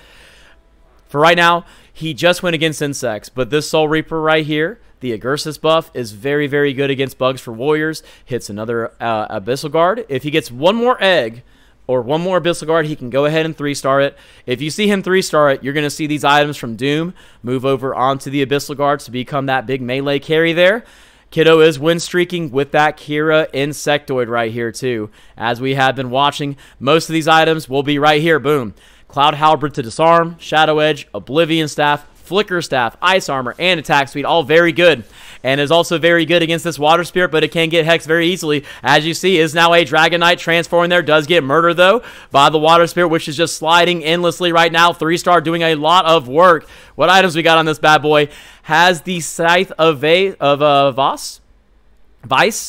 For right now, he just went against insects. But this Soul Reaper right here, the Agursis buff, is very, very good against bugs for warriors. Hits another Abyssal Guard. If he gets one more egg or one more Abyssal Guard, he can go ahead and 3-star it. If you see him 3-star it, you're going to see these items from Doom move over onto the Abyssal Guard to become that big melee carry there. Kiddo is win streaking with that Kira Insectoid right here too. As we have been watching, most of these items will be right here. Boom. Cloud Halberd to disarm, Shadow Edge, Oblivion Staff, Flicker Staff, Ice Armor, and Attack Speed, all very good. And is also very good against this Water Spirit, but it can get hexed very easily. As you see, is now a Dragon Knight transforming there. Does get murdered, though, by the Water Spirit, which is just sliding endlessly right now. 3-star doing a lot of work. What items we got on this bad boy? Has the Scythe of Vice?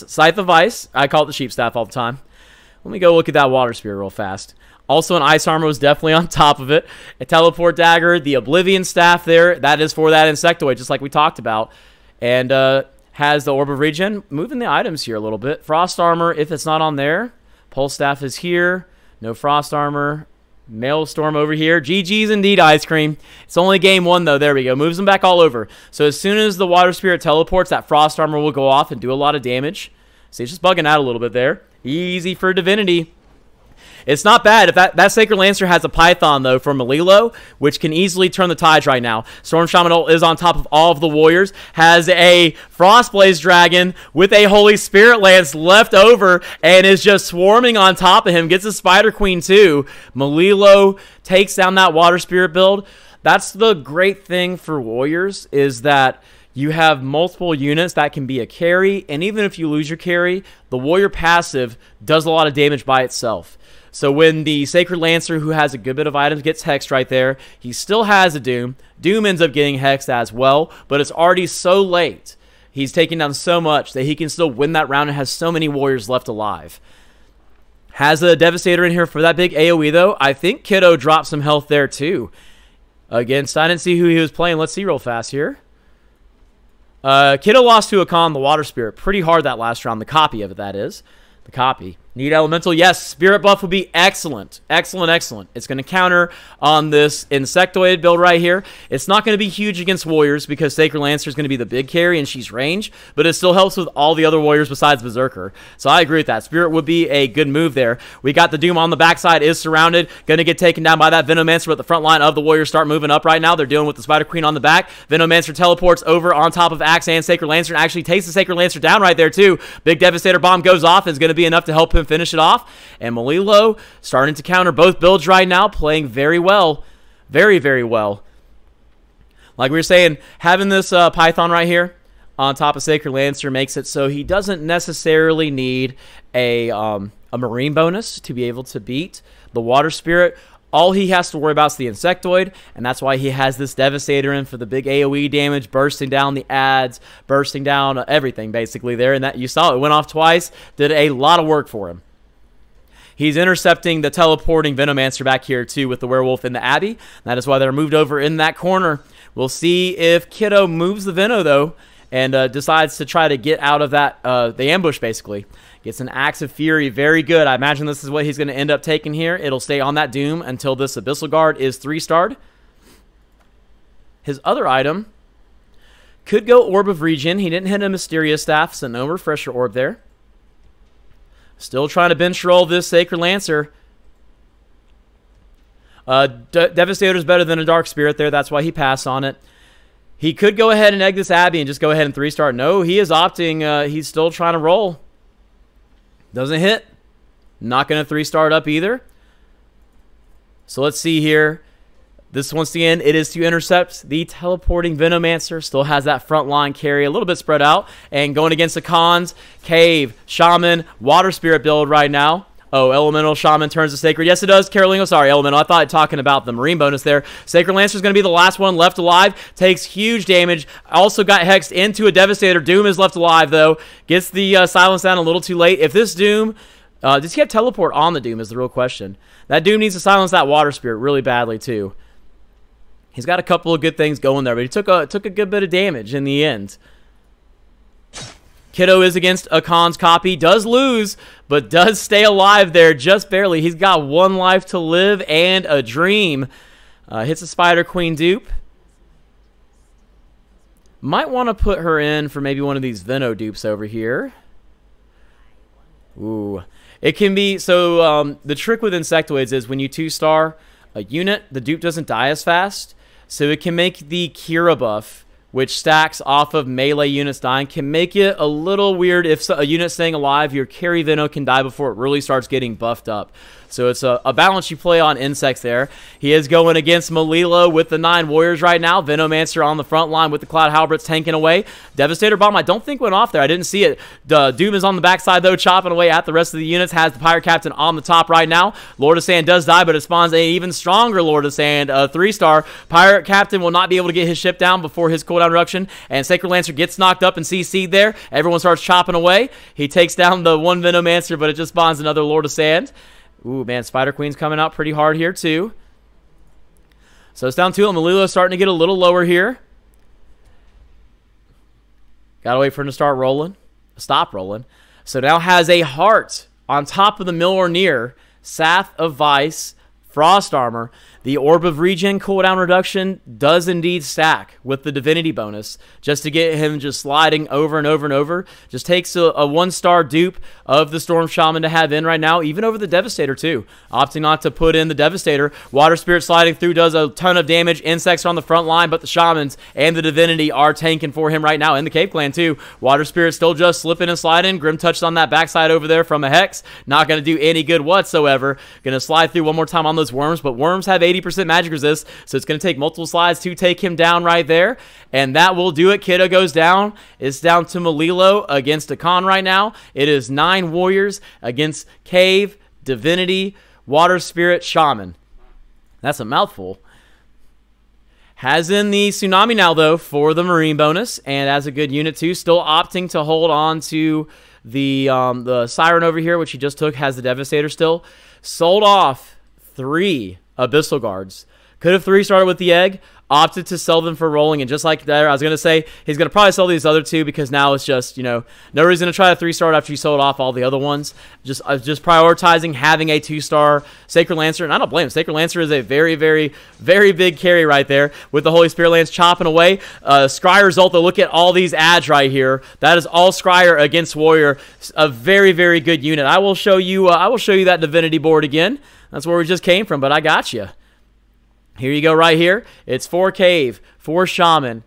Scythe of Vice. I call it the Sheep Staff all the time. Let me go look at that Water Spirit real fast. Also, an Ice Armor was definitely on top of it. A Teleport Dagger, the Oblivion Staff there. That is for that Insectoid, just like we talked about. And has the Orb of Regen. Moving the items here a little bit. Frost Armor, if it's not on there. Pulse Staff is here. No Frost Armor. Maelstrom over here. GG's indeed, Ice Cream. It's only game 1, though. There we go. Moves them back all over. So as soon as the Water Spirit teleports, that Frost Armor will go off and do a lot of damage. See, it's just bugging out a little bit there. Easy for Divinity. It's not bad. If that Sacred Lancer has a Python, though, for Malilo, which can easily turn the tides right now. Storm Shaman ult is on top of all of the warriors. Has a Frostblaze Dragon with a Holy Spirit Lance left over and is just swarming on top of him. Gets a Spider Queen, too. Malilo takes down that Water Spirit build. That's the great thing for warriors, is that you have multiple units that can be a carry, and even if you lose your carry, the warrior passive does a lot of damage by itself. So when the Sacred Lancer, who has a good bit of items, gets hexed right there, he still has a Doom. Doom ends up getting hexed as well, but it's already so late. He's taking down so much that he can still win that round and has so many warriors left alive. Has a Devastator in here for that big AoE, though. I think Kiddo dropped some health there, too. Against, I didn't see who he was playing. Let's see real fast here. Kiddo lost to Akan, the Water Spirit, pretty hard that last round. The copy of it, that is. The copy. Need Elemental. Yes, Spirit buff would be excellent. Excellent, excellent. It's going to counter on this Insectoid build right here. It's not going to be huge against Warriors because Sacred Lancer is going to be the big carry and she's range, but it still helps with all the other Warriors besides Berserker. So I agree with that. Spirit would be a good move there. We got the Doom on the backside, is surrounded, going to get taken down by that Venomancer, but the front line of the Warriors start moving up right now. They're dealing with the Spider Queen on the back. Venomancer teleports over on top of Axe and Sacred Lancer and actually takes the Sacred Lancer down right there too. Big Devastator Bomb goes off and is going to be enough to help him finish it off. And Malilo starting to counter both builds right now, playing very well. Very, very well. Like we were saying, having this Python right here on top of Sacred Lancer makes it so he doesn't necessarily need a Marine bonus to be able to beat the Water Spirit. All he has to worry about is the Insectoid, and that's why he has this Devastator in for the big AoE damage, bursting down the ads, bursting down everything basically there. And that you saw it went off twice, did a lot of work for him. He's intercepting the teleporting Venomancer back here too with the Werewolf and the Abbey. That is why they're moved over in that corner. We'll see if Kiddo moves the Veno though and decides to try to get out of that the ambush basically. Gets an Axe of Fury, very good. I imagine this is what he's going to end up taking here. It'll stay on that Doom until this Abyssal Guard is 3-starred. His other item could go Orb of Regen. He didn't hit a Mysterious Staff, so no Refresher Orb there. Still trying to bench roll this Sacred Lancer. Devastator is better than a Dark Spirit there. That's why he passed on it. He could go ahead and egg this Abbey and just go ahead and 3-star. No, he is opting. He's still trying to roll. Doesn't hit. Not going to 3-star it up either. So let's see here. This, once again, it is to intercept the teleporting Venomancer. Still has that front line carry, a little bit spread out. And going against the Khans, Cave, Shaman, Water Spirit build right now. Oh, Elemental Shaman turns to Sacred. Yes, it does. Carolingo, sorry, Elemental. I thought talking about the Marine bonus there. Sacred Lancer is going to be the last one left alive. Takes huge damage. Also got hexed into a Devastator. Doom is left alive, though. Gets the silence down a little too late. If this Doom... does he have teleport on the Doom is the real question. That Doom needs to silence that Water Spirit really badly, too. He's got a couple of good things going there, but he took a good bit of damage in the end. Kiddo is against a Khan's copy. Does lose, but does stay alive there just barely. He's got 1 life to live and a dream. Hits a Spider Queen dupe. Might want to put her in for maybe one of these Veno dupes over here. Ooh. It can be... So, the trick with Insectoids is when you 2-star a unit, the dupe doesn't die as fast. So it can make the Kira buff, which stacks off of melee units dying, can make it a little weird. If a unit's staying alive, your carry Veno can die before it really starts getting buffed up. So it's a balance you play on insects there. He is going against Malilo with the 9 warriors right now. Venomancer on the front line with the Cloud Halberds tanking away. Devastator Bomb I don't think went off there. I didn't see it. Doom is on the backside though, chopping away at the rest of the units. Has the Pirate Captain on the top right now. Lord of Sand does die, but it spawns an even stronger Lord of Sand, 3-star. Pirate Captain will not be able to get his ship down before his cooldown reduction. And Sacred Lancer gets knocked up and CC'd there. Everyone starts chopping away. He takes down the 1 Venomancer, but it just spawns another Lord of Sand. Ooh, man, Spider Queen's coming out pretty hard here, too. So it's down 2. Malilo's starting to get a little lower here. Gotta wait for him to start rolling. Stop rolling. So now has a heart on top of the Milorneer, Sath of Vice, Frost Armor. The Orb of Regen cooldown reduction does indeed stack with the Divinity bonus, just to get him just sliding over and over and over. Just takes a 1-star dupe of the Storm Shaman to have in right now, even over the Devastator too. Opting not to put in the Devastator. Water Spirit sliding through does a ton of damage. Insects are on the front line, but the Shamans and the Divinity are tanking for him right now, and the Cave Clan too. Water Spirit still just slipping and sliding. Grim touched on that backside over there from a Hex. Not going to do any good whatsoever. Going to slide through one more time on those Worms, but Worms have 80% magic resist, so it's going to take multiple slides to take him down right there, and that will do it. Kiddo goes down. It's down to Malilo against a Khan right now. It is 9 warriors against Cave, Divinity, Water Spirit, Shaman. That's a mouthful. Has in the Tsunami now, though, for the Marine bonus, and as a good unit, too. Still opting to hold on to the Siren over here, which he just took. Has the Devastator still. Sold off 3 Abyssal Guards. Could have 3-started with the egg. Opted to sell them for rolling. And just like there, I was going to say, he's going to probably sell these other 2 because now it's just, you know, no reason to try a 3-star after you sold off all the other ones. Just prioritizing having a 2-star Sacred Lancer. And I don't blame him. Sacred Lancer is a very, very, very big carry right there with the Holy Spirit Lance chopping away. Scryer result, though, look at all these ads right here. That is all Scryer against Warrior. A very, very good unit. I will show you that Divinity board again. That's where we just came from, but I got you. Here you go right here. It's 4 Cave, 4 Shaman,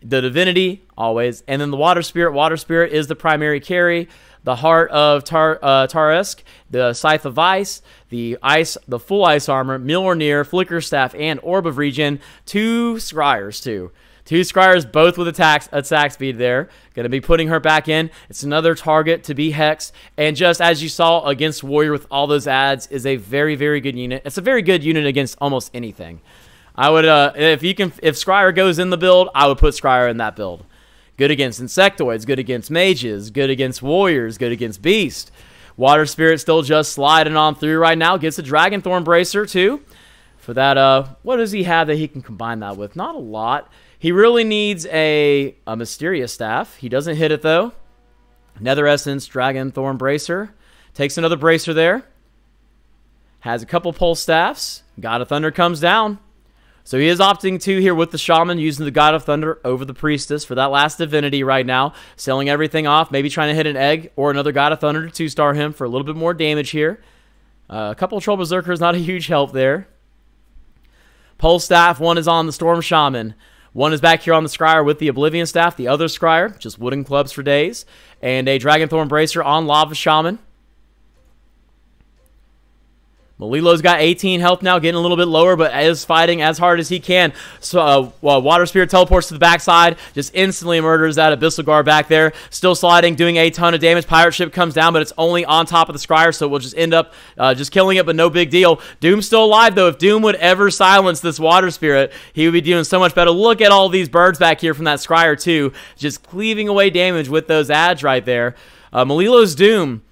the Divinity, always, and then the Water Spirit. Water Spirit is the primary carry. The Heart of Taresk, the Scythe of Ice, the full Ice Armor, Milorneer, Flicker Staff, and Orb of Regen. 2 Scryers, too. 2 Scryers, both with attack speed there. Going to be putting her back in. It's another target to be hexed. And just as you saw against Warrior with all those ads, is a very, very good unit. It's a very good unit against almost anything. I would, if Scryer goes in the build, I would put Scryer in that build. Good against Insectoids, good against Mages, good against Warriors, good against Beast. Water Spirit still just sliding on through right now. Gets a Dragonthorn Bracer too. For that, what does he have that he can combine that with? Not a lot. He really needs a Mysterious Staff. He doesn't hit it, though. Nether Essence, Dragonthorn Bracer. Takes another Bracer there. Has a couple Pulse Staffs. God of Thunder comes down. So he is opting to here with the Shaman, using the God of Thunder over the Priestess for that last Divinity right now. Selling everything off. Maybe trying to hit an Egg or another God of Thunder to 2-star him for a little bit more damage here. A couple of Troll Berserkers, not a huge help there. Pole Staff, one is on the Storm Shaman. One is back here on the Scryer with the Oblivion Staff. The other Scryer, just wooden clubs for days. And a Dragonthorn Bracer on Lava Shaman. Malilo's got 18 health now, getting a little bit lower, but is fighting as hard as he can. So, Water Spirit teleports to the backside, just instantly murders that Abyssal Guard back there. Still sliding, doing a ton of damage. Pirate Ship comes down, but it's only on top of the Scryer, so we'll just end up just killing it, but no big deal. Doom's still alive, though. If Doom would ever silence this Water Spirit, he would be doing so much better. Look at all these birds back here from that Scryer, too. Just cleaving away damage with those ads right there. Malilo's Doom.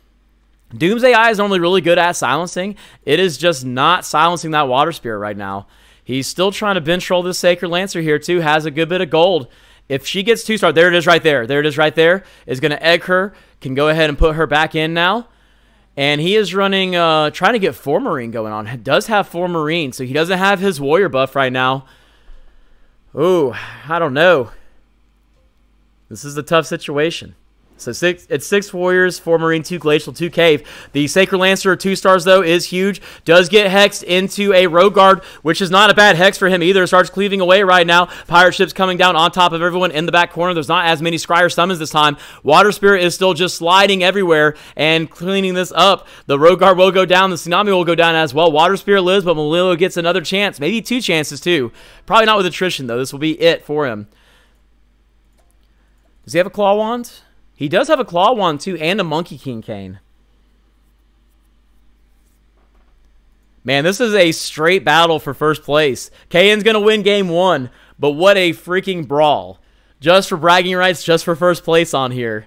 Doom's AI is normally really good at silencing. It is just not silencing that Water Spirit right now. He's still trying to bench roll this Sacred Lancer here, too. Has a good bit of gold. If she gets 2-star, there it is right there. There it is right there. Is going to egg her. Can go ahead and put her back in now. And he is running, trying to get 4 Marine going on. Does have 4 Marine, so he doesn't have his Warrior buff right now. Ooh, I don't know. This is a tough situation. So it's 6 Warriors, 4 Marine, 2 Glacial, 2 Cave. The Sacred Lancer, 2 stars, though, is huge. Does get hexed into a Rogue Guard, which is not a bad hex for him either. Starts cleaving away right now. Pirate Ship's coming down on top of everyone in the back corner. There's not as many Scryer summons this time. Water Spirit is still just sliding everywhere and cleaning this up. The Rogue Guard will go down. The Tsunami will go down as well. Water Spirit lives, but Malilo gets another chance. Maybe 2 chances, too. Probably not with attrition, though. This will be it for him. Does he have a Claw Wand? He does have a Claw Wand, too, and a Monkey King Cane. Man, this is a straight battle for first place. KN's going to win game 1, but what a freaking brawl. Just for bragging rights, just for first place on here.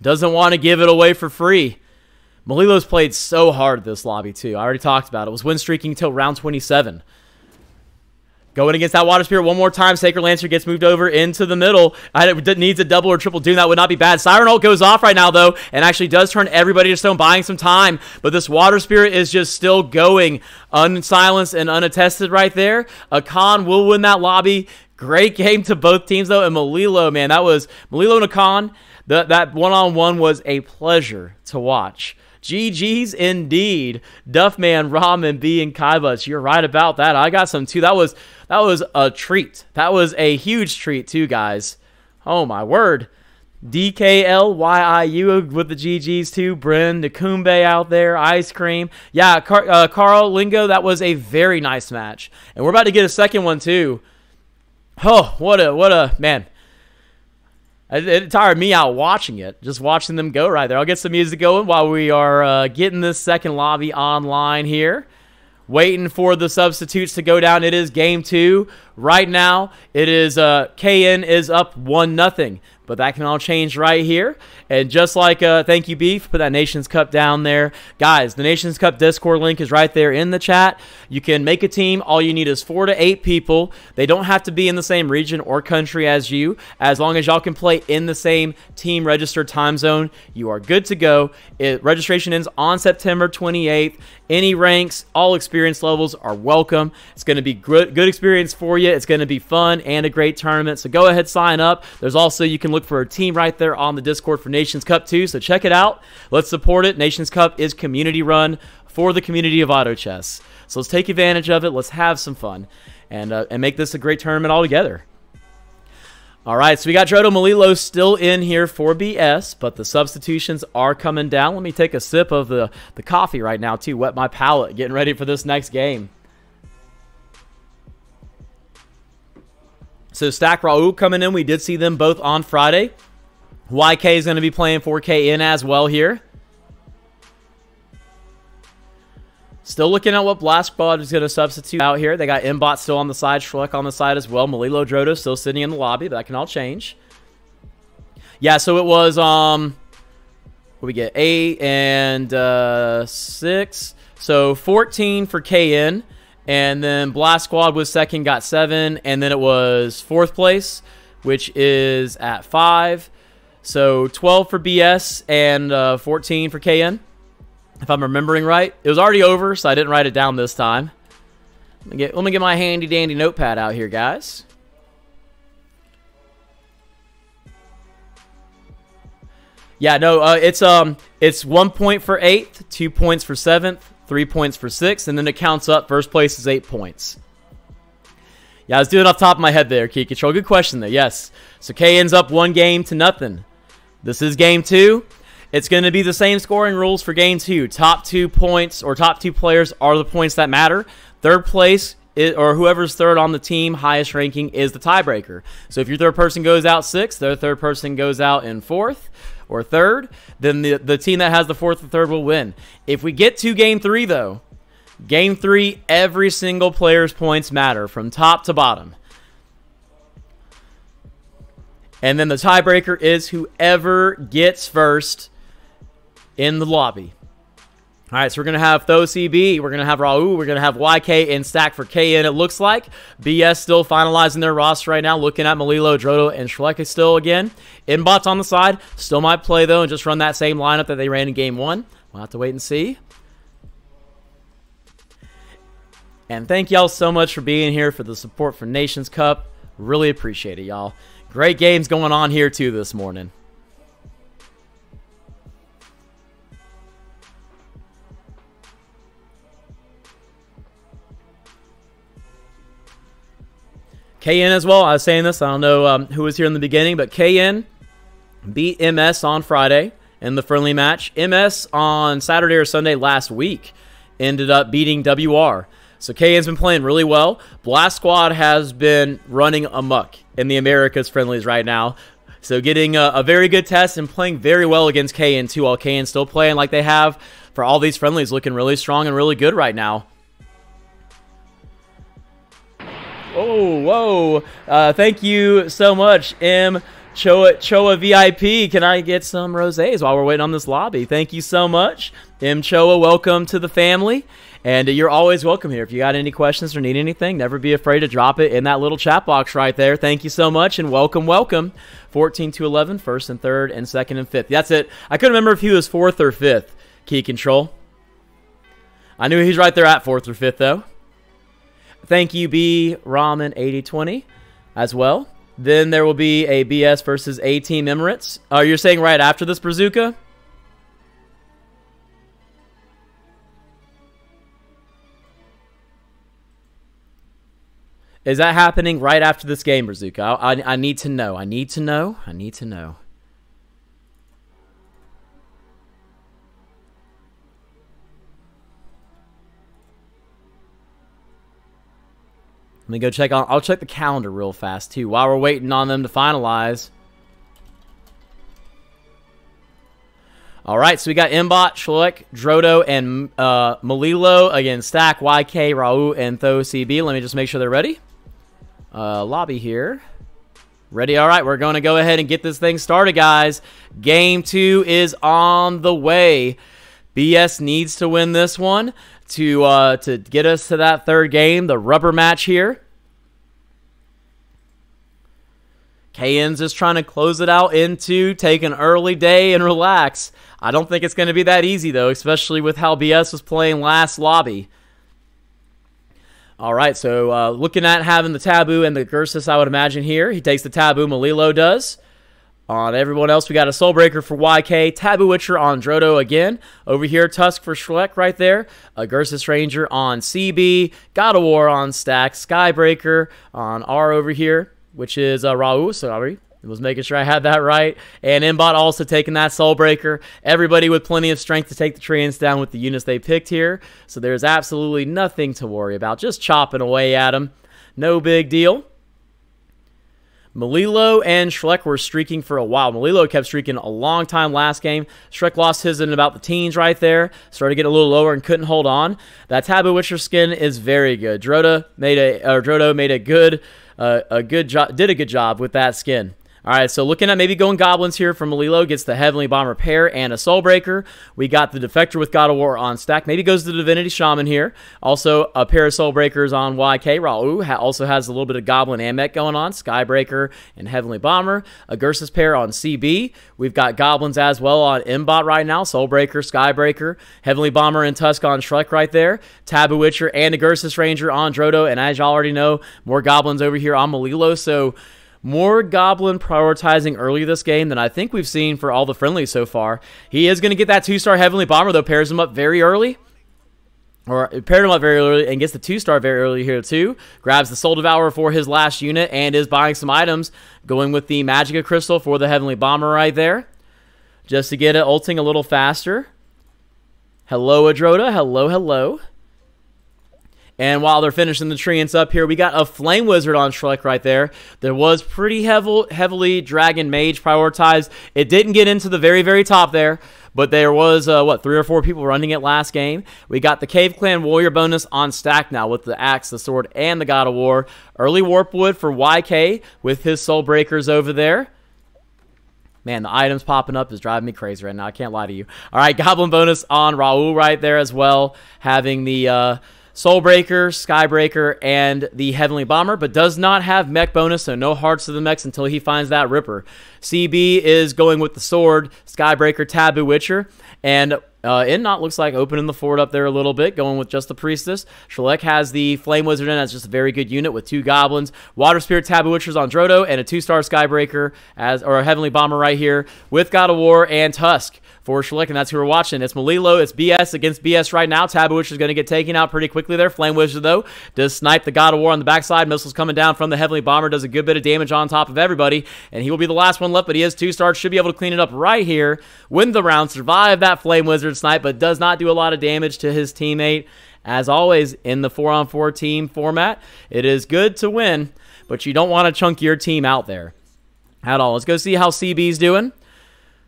Doesn't want to give it away for free. Malilo's played so hard this lobby, too. I already talked about it. It was win streaking until round 27. Going against that Water Spirit one more time. Sacred Lancer gets moved over into the middle. It needs a double or triple Doom. That would not be bad. Siren Ult goes off right now, though, and actually does turn everybody to stone, buying some time. But this Water Spirit is just still going unsilenced and unattested right there. Akan will win that lobby. Great game to both teams, though. And Malilo, man, that was Malilo and Akan. That one-on-one was a pleasure to watch. GG's indeed. Duffman, Ramen, B, and Kaibuts. You're right about that. I got some too. That was a treat. That was a huge treat too, guys. Oh my word. DKLYIU with the GG's too. Bryn, Nakumbe out there. Ice Cream. Yeah, Carl Lingo. That was a very nice match. And we're about to get a second one too. Oh, what a man. It tired me out watching it, just watching them go right there. I'll get some music going while we are getting this second lobby online here. Waiting for the substitutes to go down. It is game 2. Right now, it is KN is up 1-0. But that can all change right here. And just like, thank you, Beef, put that Nations Cup down there. Guys, the Nations Cup Discord link is right there in the chat. You can make a team. All you need is 4 to 8 people. They don't have to be in the same region or country as you. As long as y'all can play in the same team registered time zone, you are good to go. Registration ends on September 28th. Any ranks, all experience levels are welcome. It's going to be good experience for you. It's going to be fun and a great tournament. So go ahead, sign up. There's also, you can look for a team right there on the Discord for Nations Cup too. So check it out. Let's support it. Nations Cup is community run for the community of auto chess. So let's take advantage of it. Let's have some fun and make this a great tournament altogether. All right, so we got Drodo Malilo still in here for BS, but the substitutions are coming down. Let me take a sip of the coffee right now, too. Wet my palate, getting ready for this next game. So Stack Raul coming in. We did see them both on Friday. YK is going to be playing 4K in as well here. Still looking at what Blast Squad is going to substitute out here. They got Mbot still on the side, Schluck on the side as well. Malilo Drodo still sitting in the lobby, but that can all change. Yeah, so it was, what we get? 8 and 6. So 14 for KN. And then Blast Squad was second, got 7. And then it was 4th place, which is at 5. So 12 for BS and 14 for KN. If I'm remembering right. It was already over, so I didn't write it down this time. Let me get my handy-dandy notepad out here, guys. Yeah, no, it's 1 point for 8th, 2 points for 7th, 3 points for 6th, and then it counts up. First place is 8 points. Yeah, I was doing it off the top of my head there, Key Control. Good question there, yes. So K ends up 1-0. This is game 2. It's going to be the same scoring rules for game 2. Top 2 points or top 2 players are the points that matter. Third place or whoever's third on the team, highest ranking, is the tiebreaker. So if your third person goes out 6th, their third person goes out in 4th or 3rd, then the team that has the 4th or 3rd will win. If we get to game 3, though, game 3, every single player's points matter from top to bottom. And then the tiebreaker is whoever gets first in the lobby. All right, so we're going to have ThoCB, we're going to have Raul, we're going to have YK and Stack for KN, it looks like. BS still finalizing their roster right now, looking at Melilo, Drodo, and Schleck still again. Inbots on the side, still might play, though, and just run that same lineup that they ran in game 1. We'll have to wait and see. And thank y'all so much for being here for the support for Nations Cup. Really appreciate it, y'all. Great games going on here, too, this morning. KN as well. I was saying this. I don't know who was here in the beginning, but KN beat MS on Friday in the friendly match. MS on Saturday or Sunday last week ended up beating WR. So KN's been playing really well. Blast Squad has been running amok in the Americas friendlies right now. So getting a very good test and playing very well against KN too, while KN's still playing like they have for all these friendlies, looking really strong and really good right now. Oh, whoa. Thank you so much, M. Choa VIP. Can I get some rosés while we're waiting on this lobby? Thank you so much. M. Choa, welcome to the family. And you're always welcome here. If you got any questions or need anything, never be afraid to drop it in that little chat box right there. Thank you so much, and welcome, welcome. 14 to 11, 1st and 3rd, and 2nd and 5th. That's it. I couldn't remember if he was 4th or 5th, Key Control. I knew he's right there at 4th or 5th, though. Thank you, B. Ramen 8020 as well. Then there will be a BS versus A Team Emirates. You're saying right after this, Brazuka? Is that happening right after this game, Brazuka? I need to know. I need to know. I need to know. Let me go check on. I'll check the calendar real fast too while we're waiting on them to finalize. All right, so we got Mbot, Schleck, Drodo, and Melilo against Stack, YK, Raul, and ThoCB. Let me just make sure they're ready. Lobby here. Ready? All right, we're going to go ahead and get this thing started, guys. Game 2 is on the way. BS needs to win this one to get us to that 3rd game, the rubber match here. KN's just trying to close it out into take an early day and relax. I don't think it's going to be that easy, though, especially with how BS was playing last lobby. All right, so looking at having the Taboo and the Gersis, I would imagine here. He takes the Taboo, Melilo does. On everyone else, we got a Soulbreaker for YK, Taboo Witcher on Drodo again. Over here, Tusk for Schleck right there. A Gersis Ranger on CB. God of War on Stack. Skybreaker on R over here, which is Raul, sorry. I was making sure I had that right. And Mbot also taking that Soulbreaker. Everybody with plenty of strength to take the Treants down with the units they picked here. So there's absolutely nothing to worry about. Just chopping away at them. No big deal. Melilo and Schleck were streaking for a while. Melilo kept streaking a long time last game. Schleck lost his in about the teens right there. Started to get a little lower and couldn't hold on. That Taboo Witcher skin is very good. Drodo made a good job with that skin. All right, so looking at maybe going Goblins here from Melilo, gets the Heavenly Bomber pair and a Soulbreaker. We got the Defector with God of War on Stack. Maybe goes to the Divinity Shaman here. Also, a pair of Soulbreakers on YK. Raul also has a little bit of Goblin and Mech going on. Skybreaker and Heavenly Bomber. A Gersis pair on CB. We've got Goblins as well on Mbot right now. Soulbreaker, Skybreaker, Heavenly Bomber, and Tusk on Schleck right there. Taboo Witcher and a Gersis Ranger on Drodo. And as y'all already know, more Goblins over here on Melilo. So more Goblin prioritizing early this game than I think we've seen for all the friendlies so far. He is going to get that 2-star Heavenly Bomber, though, pairs him up very early. or paired him up very early and gets the 2-star very early here too. Grabs the Soul Devourer for his last unit and is buying some items, going with the Magicka Crystal for the Heavenly Bomber right there, just to get it ulting a little faster. Hello, Drodo. Hello, hello. And while they're finishing the treants up here, we got a Flame Wizard on Shrek right there. There was pretty heavily Dragon Mage prioritized. It didn't get into the very, very top there, but there was, 3 or 4 people running it last game. We got the Cave Clan Warrior bonus on stack now with the Axe, the Sword, and the God of War. Early Warpwood for YK with his Soul Breakers over there. Man, the items popping up is driving me crazy right now. I can't lie to you. All right, Goblin bonus on Raul right there as well, having the Soulbreaker, Skybreaker, and the Heavenly Bomber, but does not have mech bonus, so no hearts to the mechs until he finds that Ripper. CB is going with the Sword, Skybreaker, Taboo Witcher, and Innot looks like opening the fort up there a little bit, going with just the Priestess. Shrek has the Flame Wizard in as just a very good unit with 2 Goblins. Water Spirit, Taboo Witchers on Drodo, and a 2-star Skybreaker, or a Heavenly Bomber right here, with God of War and Tusk for Shrek, and that's who we're watching. It's Malilo, it's BS against BS right now. Taboo Witcher is going to get taken out pretty quickly there. Flame Wizard, though, does snipe the God of War on the backside. Missiles coming down from the Heavenly Bomber, does a good bit of damage on top of everybody, and he will be the last one left, but he is 2-star. Should be able to clean it up right here, win the round, survive that Flame Wizard snipe, but does not do a lot of damage to his teammate. As always, in the 4-on-4 team format, it is good to win, but you don't want to chunk your team out there at all. Let's go see how CB's doing.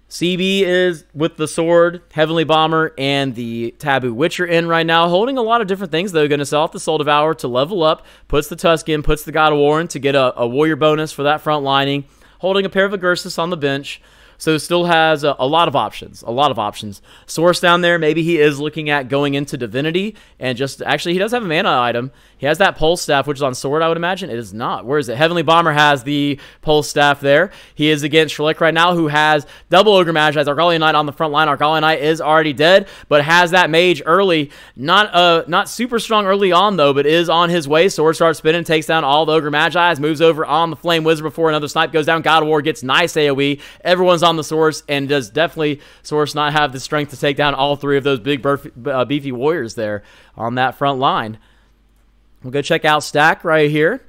CB is with the Sword, Heavenly Bomber, and the Taboo Witcher in right now, holding a lot of different things, though. Going to sell off the Soul Devourer to level up, puts the Tusk in, puts the God of War in to get a Warrior bonus for that front lining, holding a pair of Agursus on the bench. So still has a lot of options, Source down there, maybe he is looking at going into Divinity, and just, actually, he does have a mana item. He has that Pulse Staff, which is on Sword, I would imagine. It is not. Where is it? Heavenly Bomber has the Pulse Staff there. He is against Shrek right now, who has double Ogre Magi, has Argalian Knight on the front line. Argalian Knight is already dead, but has that Mage early. Not super strong early on, though, but is on his way. Sword starts spinning, takes down all the Ogre Magi, moves over on the Flame Wizard before another snipe goes down. God of War gets nice AoE. Everyone's on the Source, and does definitely Source not have the strength to take down all 3 of those big beefy warriors there on that front line. We'll go check out Stack right here.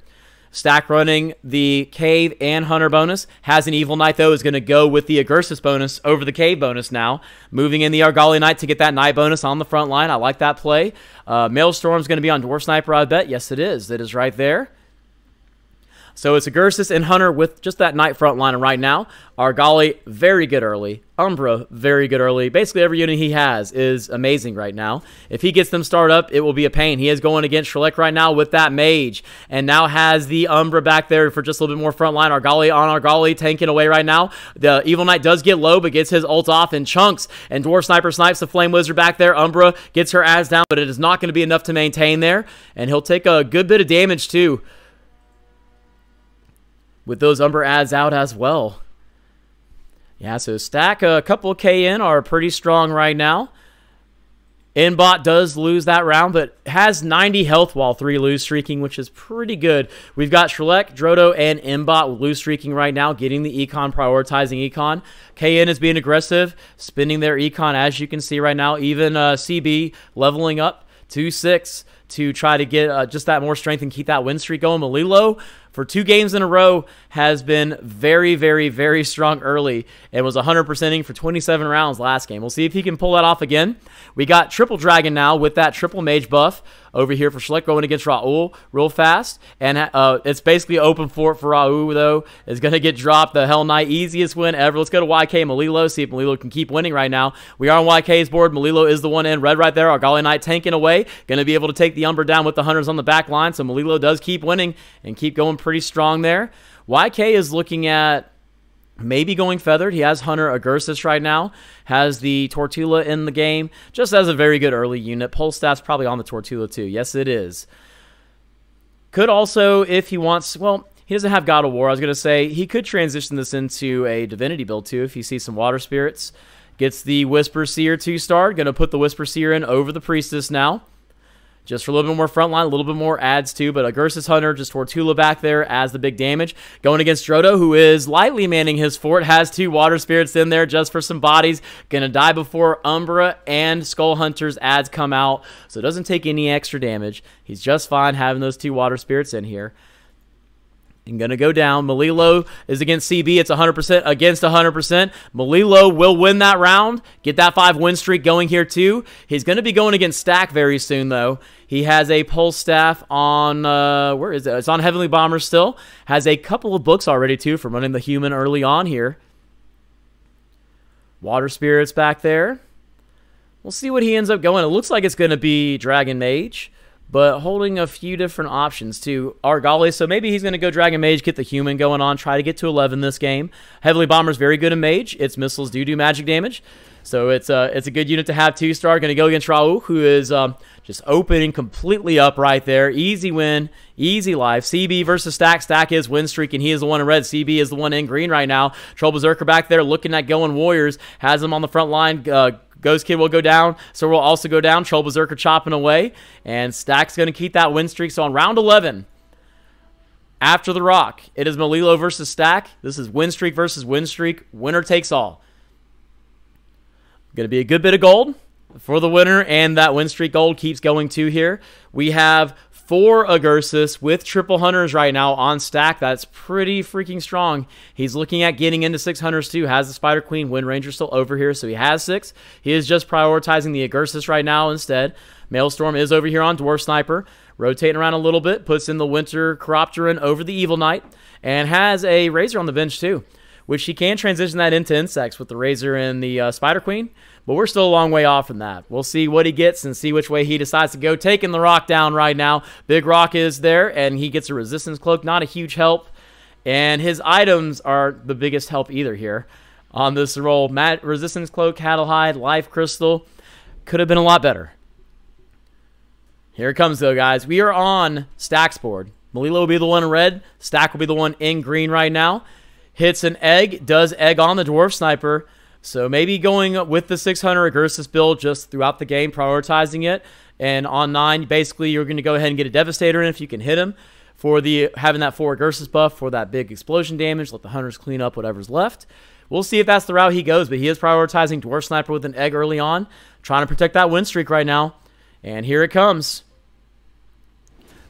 Stack running the Cave and Hunter bonus. Has an Evil Knight, though, is going to go with the Agursus bonus over the Cave bonus now. Moving in the Argali Knight to get that Knight bonus on the front line. I like that play. Maelstrom is going to be on Dwarf Sniper, I bet. Yes, it is. It is right there. So it's Agursus and Hunter with just that Knight front line right now. Argali, very good early. Umbra, very good early. Basically, every unit he has is amazing right now. If he gets them started up, it will be a pain. He is going against Shrek right now with that Mage, and now has the Umbra back there for just a little bit more front line. Argali on Argali, tanking away right now. The Evil Knight does get low, but gets his ult off in chunks, and Dwarf Sniper snipes the Flame Wizard back there. Umbra gets her ass down, but it is not going to be enough to maintain there, and he'll take a good bit of damage, too, with those Umbra ads out as well. Yeah, so Stack, a couple of K in are pretty strong right now. Inbot does lose that round, but has 90 health while 3 lose streaking, which is pretty good. We've got Shrek, Drodo, and Inbot lose streaking right now, getting the Econ, prioritizing Econ. KN is being aggressive, spinning their Econ, as you can see right now. Even CB leveling up to 6 to try to get just that more strength and keep that win streak going. Malilo, for 2 games in a row, has been very, very, very strong early and was 100%ing for 27 rounds last game. We'll see if he can pull that off again. We got Triple Dragon now with that Triple Mage buff over here for Shrek, going against Raul real fast. And it's basically open fort for Raul, though. Is going to get dropped. The Hell Knight, easiest win ever. Let's go to YK Malilo, see if Malilo can keep winning right now. We are on YK's board. Malilo is the one in red right there. Argali Knight tanking away. Going to be able to take the Umbra down with the Hunters on the back line. So Malilo does keep winning and keep going pretty strong there. YK is looking at maybe going feathered. He has Hunter Agursus right now. Has the Tortula in the game. Just as a very good early unit. Pulse Staff's probably on the Tortula too. Yes, it is. Could also, if he wants, well, he doesn't have God of War. I was going to say he could transition this into a Divinity build too if you see some Water Spirits. Gets the Whisper Seer 2-star. Going to put the Whisper Seer in over the Priestess now. just for a little bit more frontline, a little bit more adds too. But Agursus Hunter, just Tortula back there as the big damage. Going against Drodo, who is lightly manning his fort, has 2 Water Spirits in there just for some bodies. Gonna die before Umbra and Skull Hunter's adds come out, so it doesn't take any extra damage. He's just fine having those 2 Water Spirits in here. And going to go down. Melilo is against CB. It's 100% against 100%. Melilo will win that round. Get that 5 win streak going here too. He's going to be going against Stack very soon though. He has a Pulse Staff on, where is it? It's on Heavenly Bomber still. Has a couple of books already too from running the human early on here. Water Spirits back there. We'll see what he ends up going. It looks like it's going to be Dragon Mage, but holding a few different options to Argali. So maybe he's going to go Dragon Mage, get the human going on, try to get to 11 this game. Heavenly Bomber's very good in Mage. Its missiles do magic damage. So it's a good unit to have 2-star. Going to go against Raul, who is just opening completely up right there. Easy win, easy life. CB versus Stack. Stack is win streak, and he is the one in red. CB is the one in green right now. Troll Berserker back there looking at going Warriors. Has him on the front line. Ghost Kid will go down, so will also go down. Troll Berserker chopping away, and Stack's going to keep that win streak. So on round 11, after the rock, it is Melilo versus Stack. This is win streak versus win streak. Winner takes all. Going to be a good bit of gold for the winner, and that win streak gold keeps going too here. We have 4 Agursus with triple hunters right now on Stack. That's pretty freaking strong. He's looking at getting into 6 hunters too. Has the Spider Queen, Wind Ranger still over here, so he has 6. He is just prioritizing the Agursus right now instead. Maelstrom is over here on Dwarf Sniper, rotating around a little bit, puts in the Winter Chiropteran over the Evil Knight, and has a Razor on the bench too, which he can transition that into insects with the Razor and the Spider Queen, but we're still a long way off from that. We'll see what he gets and see which way he decides to go. Taking the rock down right now. Big Rock is there, and he gets a Resistance Cloak. Not a huge help, and his items are the biggest help either here on this roll. Resistance Cloak, Cattle Hide, Life Crystal. Could have been a lot better. Here it comes though, guys. We are on Stack's board. Melilo will be the one in red. Stack will be the one in green right now. Hits an egg, does egg on the Dwarf Sniper. So maybe going with the 600 Agursus build just throughout the game, prioritizing it. And on 9, basically you're going to go ahead and get a Devastator in if you can hit him. For the having that 4 Agursus buff for that big explosion damage, let the hunters clean up whatever's left. We'll see if that's the route he goes, but he is prioritizing Dwarf Sniper with an egg early on. Trying to protect that win streak right now. And here it comes.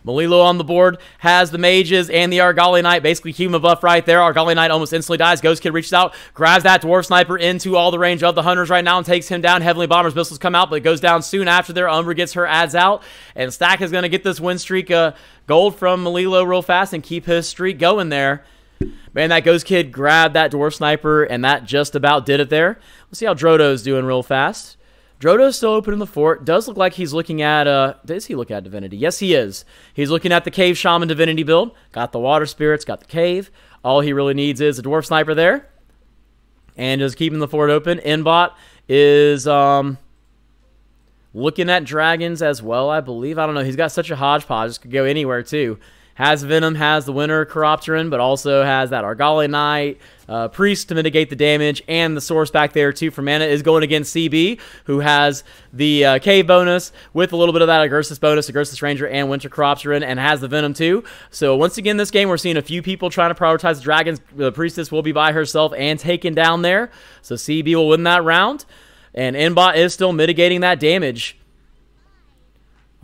Melilo on the board has the mages and the Argali Knight, basically human buff right there. Argali Knight almost instantly dies. Ghost Kid reaches out, grabs that Dwarf Sniper into all the range of the hunters right now and takes him down. Heavenly Bomber's missiles come out, but it goes down soon after there. Umbra gets her adds out, and Stack is going to get this win streak gold from Melilo real fast and keep his streak going there. Man, that Ghost Kid grabbed that Dwarf Sniper, and that just about did it there. Let's see how Drodo's doing real fast. Drodo's still open in the fort. Does look like he's looking at, does he look at Divinity? Yes, he is. He's looking at the Cave Shaman Divinity build. Got the Water Spirits, got the Cave. All he really needs is a Dwarf Sniper there. And just keeping the fort open. Inbot is looking at dragons as well, I believe. I don't know. He's got such a hodgepodge. This could go anywhere, too. Has Venom, has the Winter Chiropteran, but also has that Argali Knight, Priest to mitigate the damage, and the Source back there too for mana is going against CB, who has the Cave bonus with a little bit of that Agursus bonus, Agursus Ranger and Winter Chiropteran, and has the Venom too. So once again, this game we're seeing a few people trying to prioritize the dragons. The Priestess will be by herself and taken down there, so CB will win that round, and Inbot is still mitigating that damage.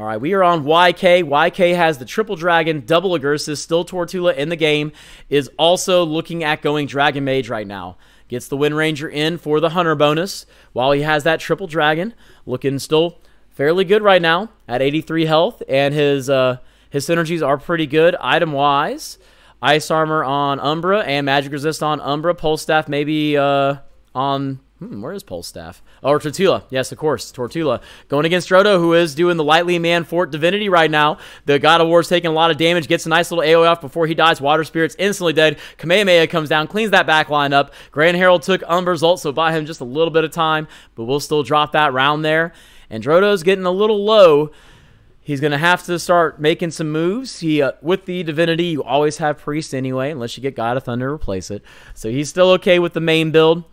All right, we are on YK. YK has the triple dragon, double Agursus, still Tortula in the game, is also looking at going Dragon Mage right now. Gets the Wind Ranger in for the Hunter bonus while he has that triple dragon. Looking still fairly good right now at 83 health, and his synergies are pretty good item-wise. Ice Armor on Umbra and Magic Resist on Umbra. Pulse Staff maybe on... where is Pulse Staff? Oh, or Tortula. Yes, of course, Tortula. Going against Drodo, who is doing the lightly manned Fort Divinity right now. The God of War is taking a lot of damage. Gets a nice little AoE off before he dies. Water Spirit's instantly dead. Kamehameha comes down, cleans that back line up. Grand Herald took Umbra's ult, so buy him just a little bit of time, but we'll still drop that round there. And Drodo's getting a little low. He's going to have to start making some moves. With the Divinity, you always have Priest anyway, unless you get God of Thunder to replace it. So he's still okay with the main build,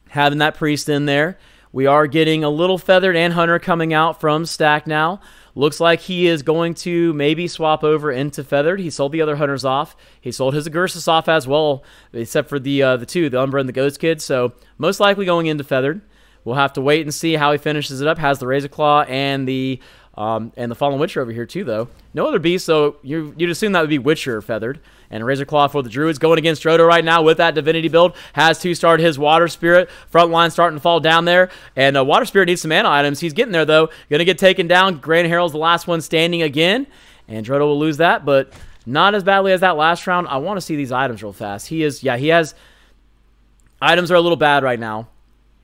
having that Priest in there. We are getting a little Feathered and Hunter coming out from Stack now. Looks like he is going to maybe swap over into Feathered. He sold the other Hunters off. He sold his Agursus off as well, except for the two, the Umbra and the Ghost Kid. So most likely going into Feathered. We'll have to wait and see how he finishes it up. Has the Razor Claw and the Fallen Witcher over here too, though. No other beast, so you'd assume that would be Witcher Feathered. And Razor Claw for the Druids. Going against Drodo right now with that Divinity build. Has 2-starred his Water Spirit. Front line starting to fall down there. And Water Spirit needs some mana items. He's getting there, though. Going to get taken down. Grand Herald's the last one standing again. And Drodo will lose that, but not as badly as that last round. I want to see these items real fast. He has... Items are a little bad right now.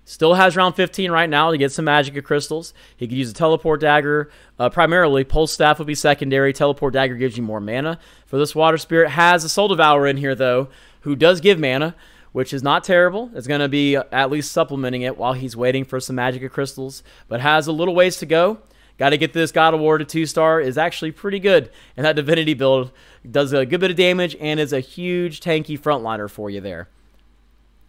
Still has round 15 right now to get some Magicka Crystals. He could use a Teleport Dagger. Primarily, Pulse Staff would be secondary. Teleport Dagger gives you more mana. For this Water Spirit, has a Soul Devourer in here, though, who does give mana, which is not terrible. It's going to be at least supplementing it while he's waiting for some Magicka Crystals, but has a little ways to go. Got to get this God of War to 2-star. Is actually pretty good. And that Divinity build does a good bit of damage and is a huge tanky frontliner for you there.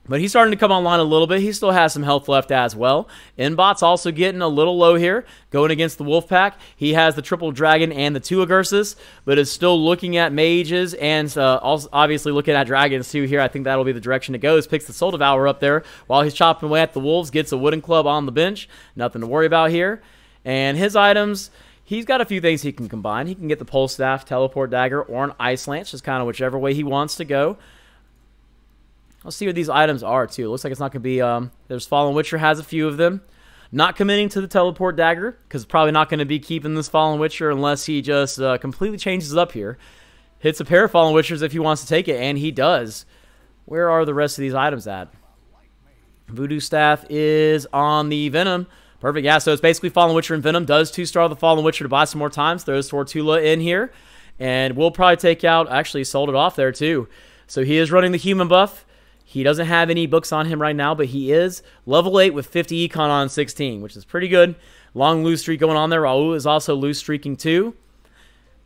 But he's starting to come online a little bit. He still has some health left as well. Inbot's also getting a little low here, going against the Wolfpack. He has the Triple Dragon and the 2 Agursus, but is still looking at mages and also obviously looking at dragons too here. I think that'll be the direction it goes. Picks the Soul Devourer up there while he's chopping away at the wolves. Gets a Wooden Club on the bench. Nothing to worry about here. And his items... He's got a few things he can combine. He can get the Pulse Staff, Teleport Dagger, or an Ice Lance, just kind of whichever way he wants to go. Let's see what these items are, too. It looks like it's not going to be... there's Fallen Witcher has a few of them. Not committing to the Teleport Dagger, because probably not going to be keeping this Fallen Witcher unless he just completely changes it up here. Hits a pair of Fallen Witchers if he wants to take it, and he does. Where are the rest of these items at? Voodoo Staff is on the Venom. Perfect, yeah, so it's basically Fallen Witcher and Venom. Does 2-star the Fallen Witcher to buy some more times. Throws Tortula in here. And we'll probably take out... Actually, sold it off there, too. So he is running the human buff. He doesn't have any books on him right now, but he is level 8 with 50 econ on 16, which is pretty good. Long loose streak going on there. Raul is also loose streaking too.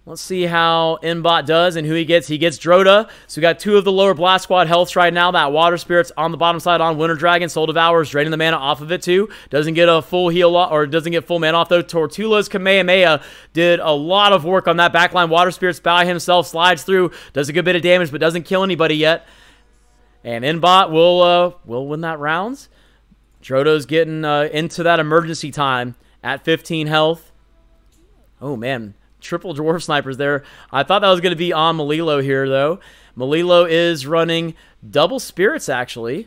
Let's see how Inbot does and who he gets. He gets Drodo. So we got 2 of the lower Blast Squad healths right now. That Water Spirit's on the bottom side on Winter Dragon. Soul Devourer's draining the mana off of it too. Doesn't get a full heal or doesn't get full mana off though. Tortula's Kamehameha did a lot of work on that backline. Water Spirit's by himself, slides through, does a good bit of damage, but doesn't kill anybody yet. And Inbot will win that rounds. Drodo's getting into that emergency time at 15 health. Oh, man. Triple Dwarf Snipers there. I thought that was going to be on Malilo here, though. Malilo is running double Spirits, actually,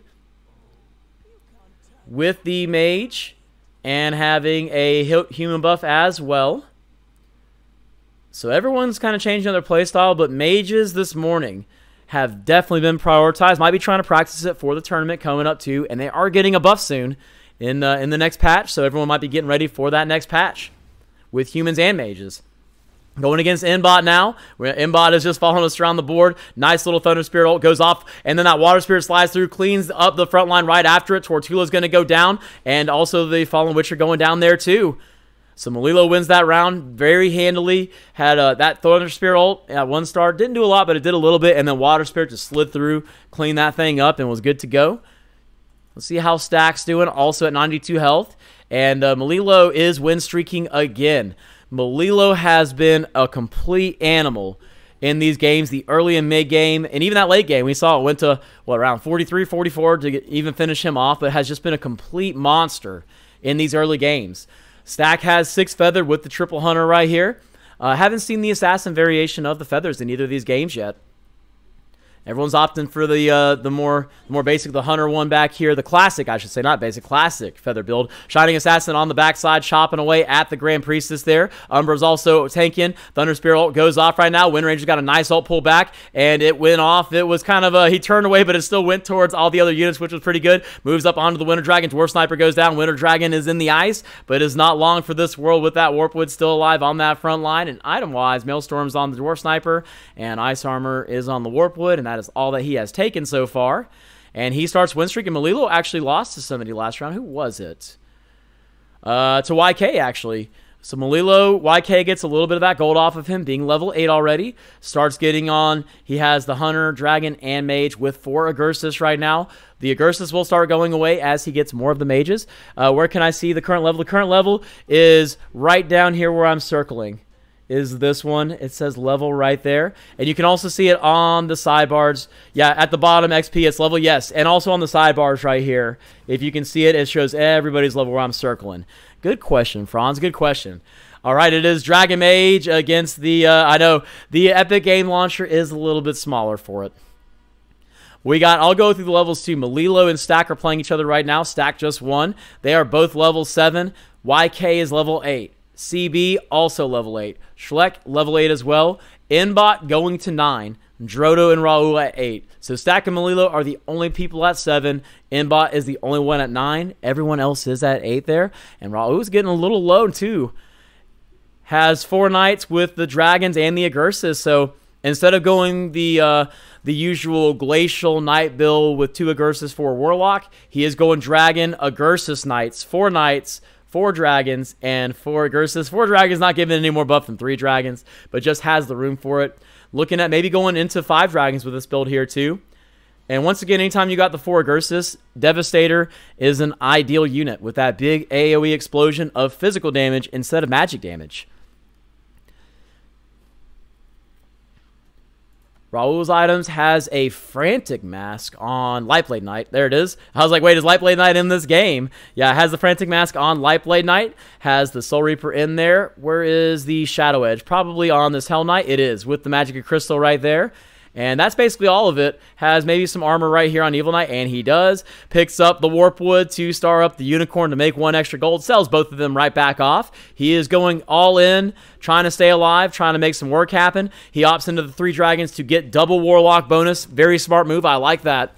with the Mage and having a human buff as well. So everyone's kind of changing their playstyle, but Mages this morning have definitely been prioritized. Might be trying to practice it for the tournament coming up too, and they are getting a buff soon in the next patch, so everyone might be getting ready for that next patch with humans and mages. Going against Inbot now, where Inbot is just following us around the board. Nice little Thunder Spirit ult goes off, and then that Water Spirit slides through, cleans up the front line right after it. Tortula's going to go down, and also the Fallen Witcher going down there too. So Malilo wins that round very handily. Had that Thunder Spirit ult at 1-star. Didn't do a lot, but it did a little bit. And then Water Spirit just slid through, cleaned that thing up, and was good to go. Let's see how Stack's doing. Also at 92 health. And Malilo is win streaking again. Malilo has been a complete animal in these games, the early and mid game, and even that late game. We saw it went to, around 43, 44 to even finish him off, but has just been a complete monster in these early games. Stack has 6 Feathered with the Triple Hunter right here. Haven't seen the Assassin variation of the Feathers in either of these games yet. Everyone's opting for the more basic, the Hunter one back here. The classic, I should say, not basic, classic Feather build. Shining Assassin on the backside, chopping away at the Grand Priestess there. Umbra's also tanking. Thunder Spirit ult goes off right now. Wind Ranger's got a nice ult pull back, and it went off. It was kind of he turned away, but it still went towards all the other units, which was pretty good. Moves up onto the Winter Dragon. Dwarf Sniper goes down. Winter Dragon is in the ice, but is not long for this world with that Warpwood still alive on that front line. And item-wise, Maelstром's on the Dwarf Sniper, and Ice Armor is on the Warpwood, and that is all that he has taken so far. And he starts win streak, and Malilo actually lost to somebody last round. Who was it? To YK, actually. So Melilo, YK gets a little bit of that gold off of him, being level 8 already. Starts getting on. He has the Hunter, Dragon, and Mage with 4 Agursis right now. The Agursis will start going away as he gets more of the mages. Where can I see the current level? The current level is right down here where I'm circling. Is this one. It says level right there. And you can also see it on the sidebars. Yeah, at the bottom, XP, it's level, yes. And also on the sidebars right here. If you can see it, it shows everybody's level where I'm circling. Good question, Franz. Good question. All right, it is Dragon Mage against the, I know, the Epic Game Launcher is a little bit smaller for it. I'll go through the levels too. Melilo and Stack are playing each other right now. Stack just won. They are both level 7. YK is level 8. CB also level 8. Schleck level 8 as well. Inbot going to 9. Drodo and Raul at 8. So Stack and Melilo are the only people at 7. Inbot is the only one at 9. Everyone else is at 8 there. And Raul's getting a little low too. Has 4 knights with the dragons and the Agursis. So instead of going the usual glacial knight build with 2 Agursis, 4 warlock, he is going dragon, Agursis knights, 4 knights, 4 dragons, and 4 Agursis. 4 dragons not giving any more buff than 3 dragons, but just has the room for it. Looking at maybe going into 5 dragons with this build here too. And once again, anytime you got the 4 Agursis, Devastator is an ideal unit with that big AoE explosion of physical damage instead of magic damage. Raul's items has a Frantic Mask on Lightblade Knight. There it is. I was like, wait, is Lightblade Knight in this game? Yeah, it has the Frantic Mask on Lightblade Knight. Has the Soul Reaper in there. Where is the Shadow Edge? Probably on this Hell Knight. It is, with the Magic of Crystal right there. And that's basically all of it. Has maybe some armor right here on Evil Knight, and he does. Picks up the Warp Wood to star up the Unicorn to make 1 extra gold. Sells both of them right back off. He is going all in, trying to stay alive, trying to make some work happen. He opts into the 3 dragons to get double Warlock bonus. Very smart move. I like that.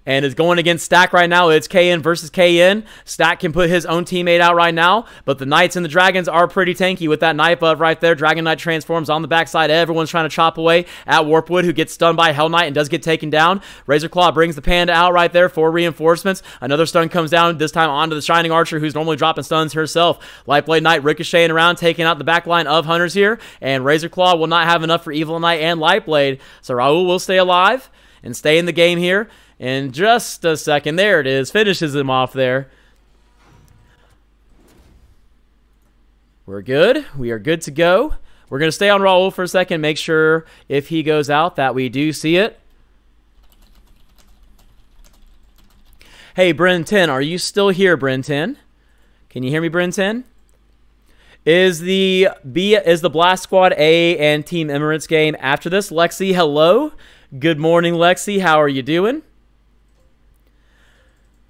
And is going against Stack right now. It's KN versus KN. Stack can put his own teammate out right now, but the Knights and the Dragons are pretty tanky with that Knight buff right there. Dragon Knight transforms on the backside. Everyone's trying to chop away at Warpwood, who gets stunned by Hell Knight and does get taken down. Razor Claw brings the Panda out right there for reinforcements. Another stun comes down, this time onto the Shining Archer, who's normally dropping stuns herself. Lightblade Knight ricocheting around, taking out the back line of Hunters here, and Razor Claw will not have enough for Evil Knight and Lightblade, so Raul will stay alive and stay in the game here. In just a second, there it is, finishes him off there. We're good. We are good to go. We're going to stay on Raul for a second, make sure if he goes out that we do see it. Hey, Bryn 10, are you still here, Bryn 10? Can you hear me, Bryn 10? Is the Blast Squad A and Team Emirates game after this? Lexi, hello. Good morning, Lexi. How are you doing?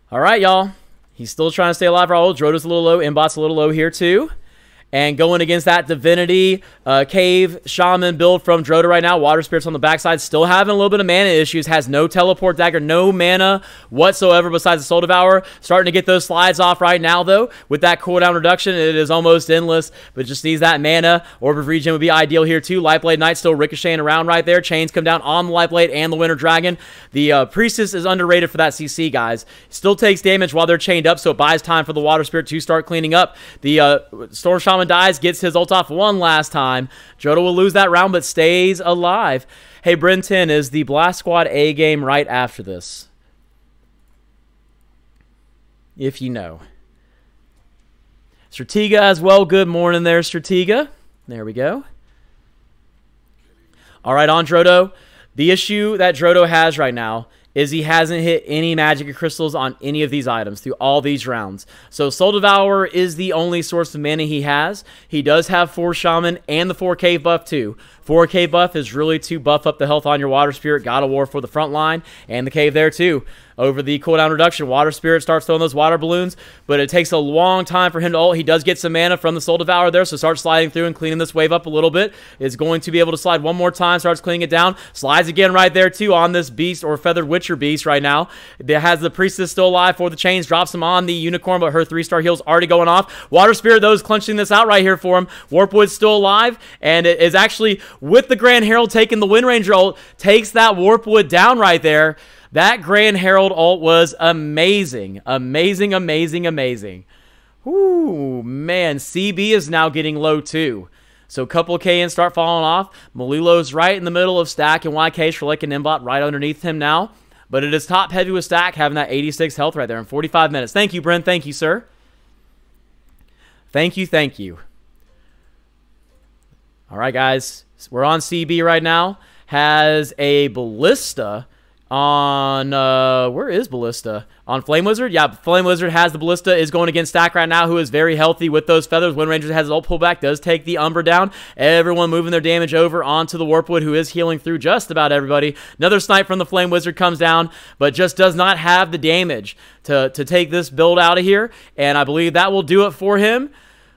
All right, y'all. He's still trying to stay alive. Raul. Drodo's a little low. Inbot's a little low here, too. And going against that Divinity Cave Shaman build from Drodo right now. Water Spirits on the backside. Still having a little bit of mana issues. Has no Teleport Dagger. No mana whatsoever besides the Soul Devourer. Starting to get those slides off right now, though. With that cooldown reduction, it is almost endless. But just needs that mana. Orb of Regen would be ideal here, too. Lightblade Knight still ricocheting around right there. Chains come down on the Lightblade and the Winter Dragon. The Priestess is underrated for that CC, guys. Still takes damage while they're chained up, so it buys time for the Water Spirit to start cleaning up. The Storm Shaman dies, gets his ult off one last time. Drodo will lose that round, but stays alive. Hey, Brenton, is the Blast Squad A game right after this? If you know. Stratega as well. Good morning there, Stratega. There we go. All right, on Drodo. The issue that Drodo has right now is he hasn't hit any Magic Crystals on any of these items through all these rounds. So Soul Devourer is the only source of mana he has. He does have 4 Shaman and the 4 Cave buff too. 4 Cave buff is really to buff up the health on your Water Spirit, God of War for the front line, and the Cave there too. Over the cooldown reduction, Water Spirit starts throwing those water balloons, but it takes a long time for him to ult. He does get some mana from the Soul Devourer there, so starts sliding through and cleaning this wave up a little bit. Is going to be able to slide one more time, starts cleaning it down, slides again right there too on this beast or Feathered Witcher beast right now. It has the Priestess still alive for the chains, drops him on the Unicorn, but her 3-star heal's already going off. Water Spirit, though, is clenching this out right here for him. Warpwood's still alive, and it is actually with the Grand Herald taking the Wind Ranger ult, takes that Warpwood down right there. That Grand Herald ult was amazing. Amazing, amazing, amazing. Ooh, man, CB is now getting low too. So a couple of KNs start falling off. Malilo's right in the middle of Stack and YK. Sherlick and Mbot right underneath him now. But it is top heavy with Stack having that 86 health right there in 45 minutes. Thank you, Brent. Thank you, sir. Thank you, thank you. All right, guys. We're on CB right now. Has a Ballista on, where is Ballista? On Flame Wizard? Yeah, Flame Wizard has the Ballista, is going against Stack right now, who is very healthy with those feathers. Wind Ranger has his ult pullback, does take the Umbra down. Everyone moving their damage over onto the Warpwood, who is healing through just about everybody. Another snipe from the Flame Wizard comes down, but just does not have the damage to take this build out of here, and I believe that will do it for him.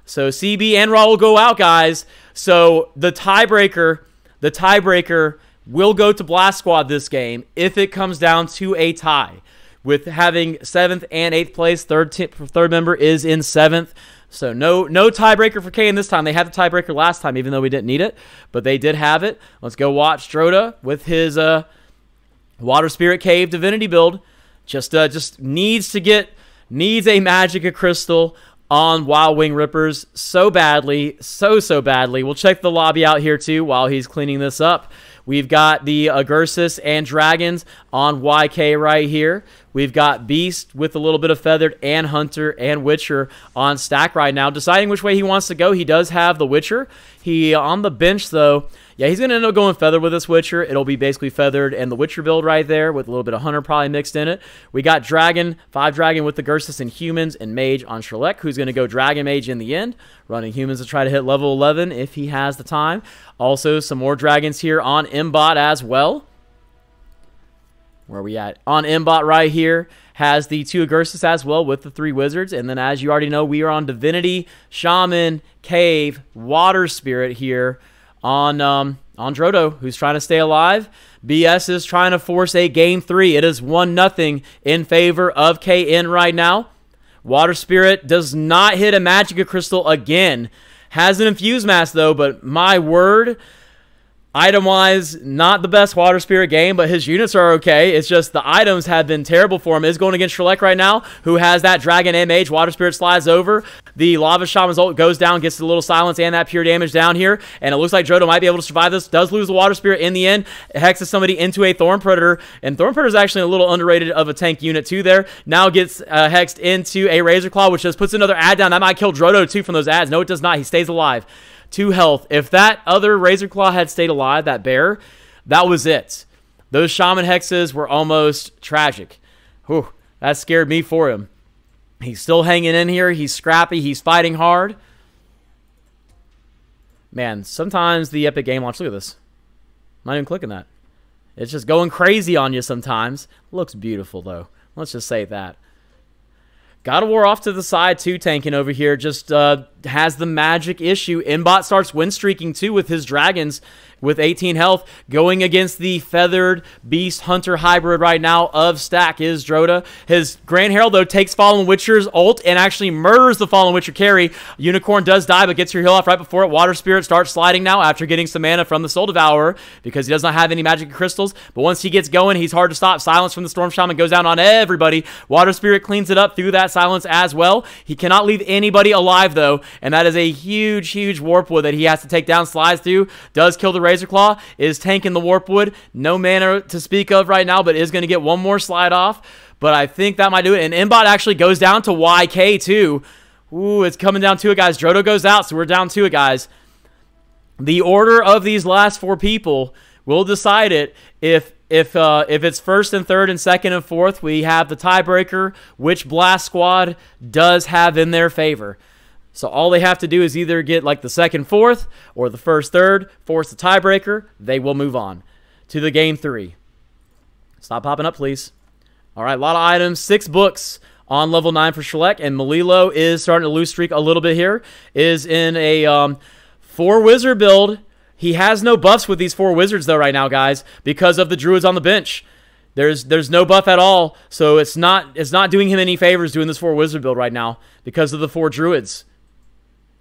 So CB and Raw will go out, guys. So the tiebreaker will go to Blast Squad this game if it comes down to a tie. With having 7th and 8th place, third member is in 7th. So no tiebreaker for KN this time. They had the tiebreaker last time, even though we didn't need it. But they did have it. Let's go watch Drodo with his Water Spirit Cave Divinity build. Just needs a Magicka Crystal on Wild Wing Rippers so badly, so badly. We'll check the lobby out here too while he's cleaning this up. We've got the Agursus and Dragons on YK right here. We've got Beast with a little bit of Feathered and Hunter and Witcher on Stack right now. Deciding which way he wants to go. He does have the Witcher. He on the bench though. Yeah, he's going to end up going Feathered with this Witcher. It'll be basically Feathered and the Witcher build right there with a little bit of Hunter probably mixed in it. We got Dragon, 5 Dragon with the Gursus and Humans and Mage on Sherlick, who's going to go Dragon Mage in the end. Running Humans to try to hit level 11 if he has the time. Also, some more Dragons here on Mbot as well. Where are we at? On Mbot right here has the 2 Agursus as well with the 3 Wizards. And then as you already know, we are on Divinity, Shaman, Cave, Water Spirit here on Drodo, who's trying to stay alive. BS is trying to force a game 3. It is 1-0 in favor of KN right now. Water Spirit does not hit a Magicka Crystal again. Has an Infused Mask though, but my word, item-wise, not the best Water Spirit game, but his units are okay. It's just the items have been terrible for him. Is going against Sherlick right now, who has that Dragon and Mage. Water Spirit slides over. The Lava Shaman's ult goes down, gets a little silence and that pure damage down here. And it looks like Drodo might be able to survive this. Does lose the Water Spirit in the end. Hexes somebody into a Thorn Predator. And Thorn Predator is actually a little underrated of a tank unit too there. Now gets hexed into a Razor Claw, which just puts another add down. That might kill Drodo too from those adds. No, it does not. He stays alive. 2 health. If that other Razor Claw had stayed alive, that bear, that was it. Those Shaman Hexes were almost tragic. Whew, that scared me for him. He's still hanging in here. He's scrappy. He's fighting hard. Man, sometimes the Epic Game Launch, look at this. I'm not even clicking that. It's just going crazy on you sometimes. Looks beautiful, though. Let's just say that. God of War off to the side, too, tanking over here. Just has the magic issue. Mbot starts win streaking, too, with his Dragons with 18 health. Going against the Feathered Beast Hunter hybrid right now of Stack is Drodo. His Grand Herald, though, takes Fallen Witcher's ult and actually murders the Fallen Witcher carry. Unicorn does die, but gets her heal off right before it. Water Spirit starts sliding now after getting some mana from the Soul Devourer because he does not have any magic crystals. But once he gets going, he's hard to stop. Silence from the Storm Shaman goes down on everybody. Water Spirit cleans it up through that silence as well. He cannot leave anybody alive, though, and that is a huge Warpwood that he has to take down. Slides through, does kill the Razor Claw, is tanking the Warpwood. No mana to speak of right now, but is going to get one more slide off. But I think that might do it. And Mbot actually goes down to YK too. Ooh, it's coming down to it, guys. Drodo goes out, so we're down to it, guys. The order of these last 4 people will decide it. If it's first and third and second and fourth, we have the tiebreaker, which Blast Squad does have in their favor. So all they have to do is either get like the second, fourth, or the first, third, force the tiebreaker. They will move on to the game 3. Stop popping up, please. All right, a lot of items. 6 books on level 9 for Sherlick, and Malilo is starting to lose streak a little bit here. Is in a 4 wizard build. He has no buffs with these 4 wizards though right now, guys, because of the druids on the bench. There's no buff at all, so it's not doing him any favors doing this 4 wizard build right now because of the 4 druids.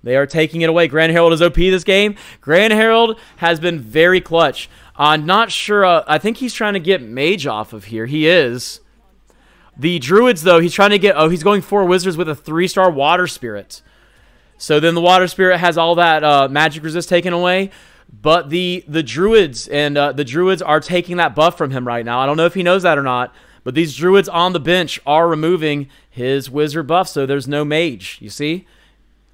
They are taking it away. Grand Herald is OP this game. Grand Herald has been very clutch. I'm not sure. I think he's trying to get Mage off of here. He is. The Druids, though, he's trying to get... Oh, he's going 4 Wizards with a 3-star Water Spirit. So then the Water Spirit has all that magic resist taken away. But the Druids and the Druids are taking that buff from him right now. I don't know if he knows that or not. But these Druids on the bench are removing his Wizard buff. So there's no Mage. You see?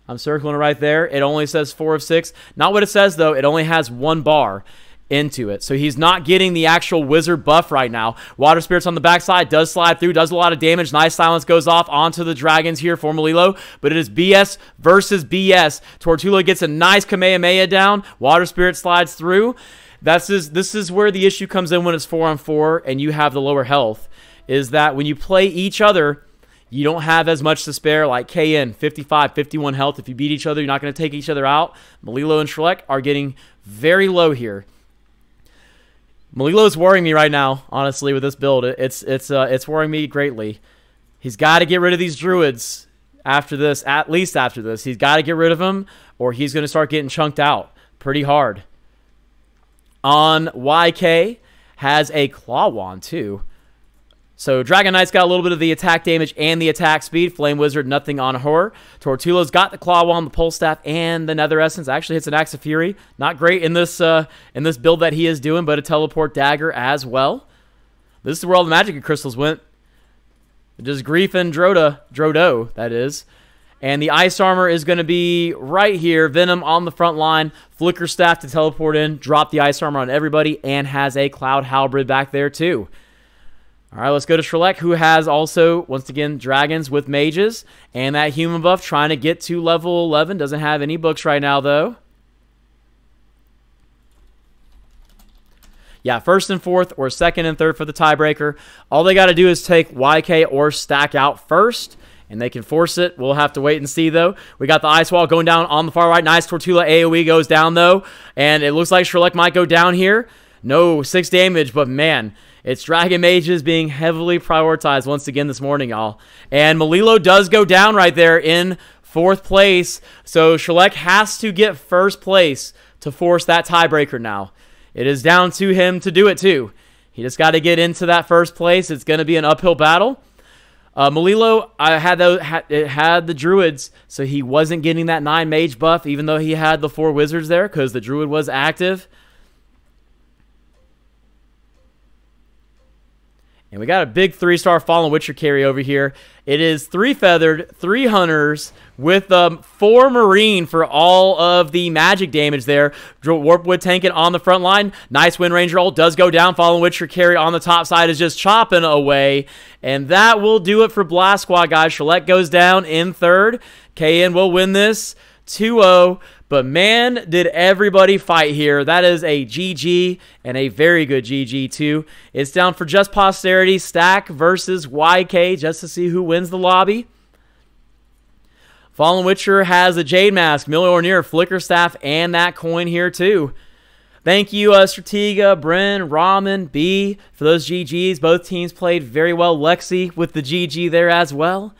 I'm circling it right there. It only says 4 of 6. Not what it says, though. It only has 1 bar into it. So he's not getting the actual Wizard buff right now. Water Spirit's on the backside, does slide through, does a lot of damage. Nice silence goes off onto the dragons here for Melillo, but it is BS versus BS. Tortula gets a nice Kamehameha down. Water Spirit slides through. This is where the issue comes in when it's 4-on-4 and you have the lower health, is that when you play each other, you don't have as much to spare, like KN, 55, 51 health. If you beat each other, you're not going to take each other out. Melillo and Shrelek are getting very low here. Melillo is worrying me right now, honestly, with this build. It's worrying me greatly. He's got to get rid of these Druids after this, at least after this. He's got to get rid of them, or he's going to start getting chunked out pretty hard. On YK, has a Claw Wand, too. So Dragon Knight's got a little bit of the attack damage and the attack speed. Flame Wizard, nothing on her. Tortula's got the Claw Wand, the Pulse Staff, and the Nether Essence. Actually hits an Axe of Fury. Not great in this build that he is doing, but a Teleport Dagger as well. This is where all the Magic Crystals went. Just Grief and Drodo, that is. And the Ice Armor is going to be right here. Venom on the front line. Flicker Staff to teleport in. Drop the Ice Armor on everybody. And has a Cloud Halberd back there too. All right, let's go to Shrelek, who has also, once again, dragons with mages. And that human buff trying to get to level 11. Doesn't have any books right now, though. Yeah, first and fourth or second and third for the tiebreaker. All they got to do is take YK or Stack out first, and they can force it. We'll have to wait and see, though. We got the Ice Wall going down on the far right. Nice Tortula AoE goes down, though. And it looks like Shrelek might go down here. No, 6 damage, but man... It's Dragon Mages being heavily prioritized once again this morning, y'all. And Melillo does go down right there in 4th place. So Shrelek has to get 1st place to force that tiebreaker now. It is down to him to do it too. He just got to get into that 1st place. It's going to be an uphill battle. Melillo had the Druids, so he wasn't getting that 9 Mage buff, even though he had the 4 Wizards there because the Druid was active. And we got a big 3-star Fallen Witcher carry over here. It is 3 Feathered, 3 Hunters, with 4 Marine for all of the magic damage there. Warpwood tanking on the front line. Nice Wind Ranger ult does go down. Fallen Witcher carry on the top side is just chopping away. And that will do it for Blast Squad, guys. Shrelek goes down in 3rd. KN will win this 2-0. But man, did everybody fight here. That is a GG and a very good GG too. It's down for just posterity. Stack versus YK just to see who wins the lobby. Fallen Witcher has a Jade Mask, Mjolnir, Flicker Staff, and that coin here too. Thank you, Stratega, Bren, Ramen, B, for those GGs. Both teams played very well. Lexi with the GG there as well.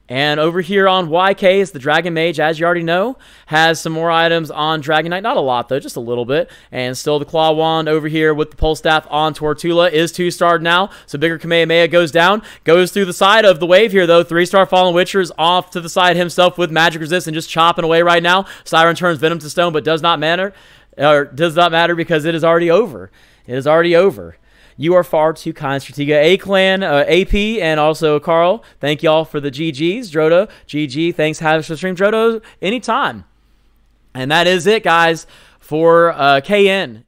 And over here on YK is the Dragon Mage, as you already know. Has some more items on Dragon Knight. Not a lot, though, just a little bit. And still the Claw Wand over here with the Pulse Staff on Tortula is 2-starred now. So bigger Kamehameha goes down. Goes through the side of the wave here, though. 3-star Fallen Witcher is off to the side himself with Magic Resist and just chopping away right now. Siren turns Venom to stone, but does not matter. Does not matter because it is already over. It is already over. You are far too kind, Stratega. A-Clan, AP, and also Carl. Thank y'all for the GGs. Drodo, GG. Thanks, Havix, for the stream. Drodo, anytime. And that is it, guys, for KN.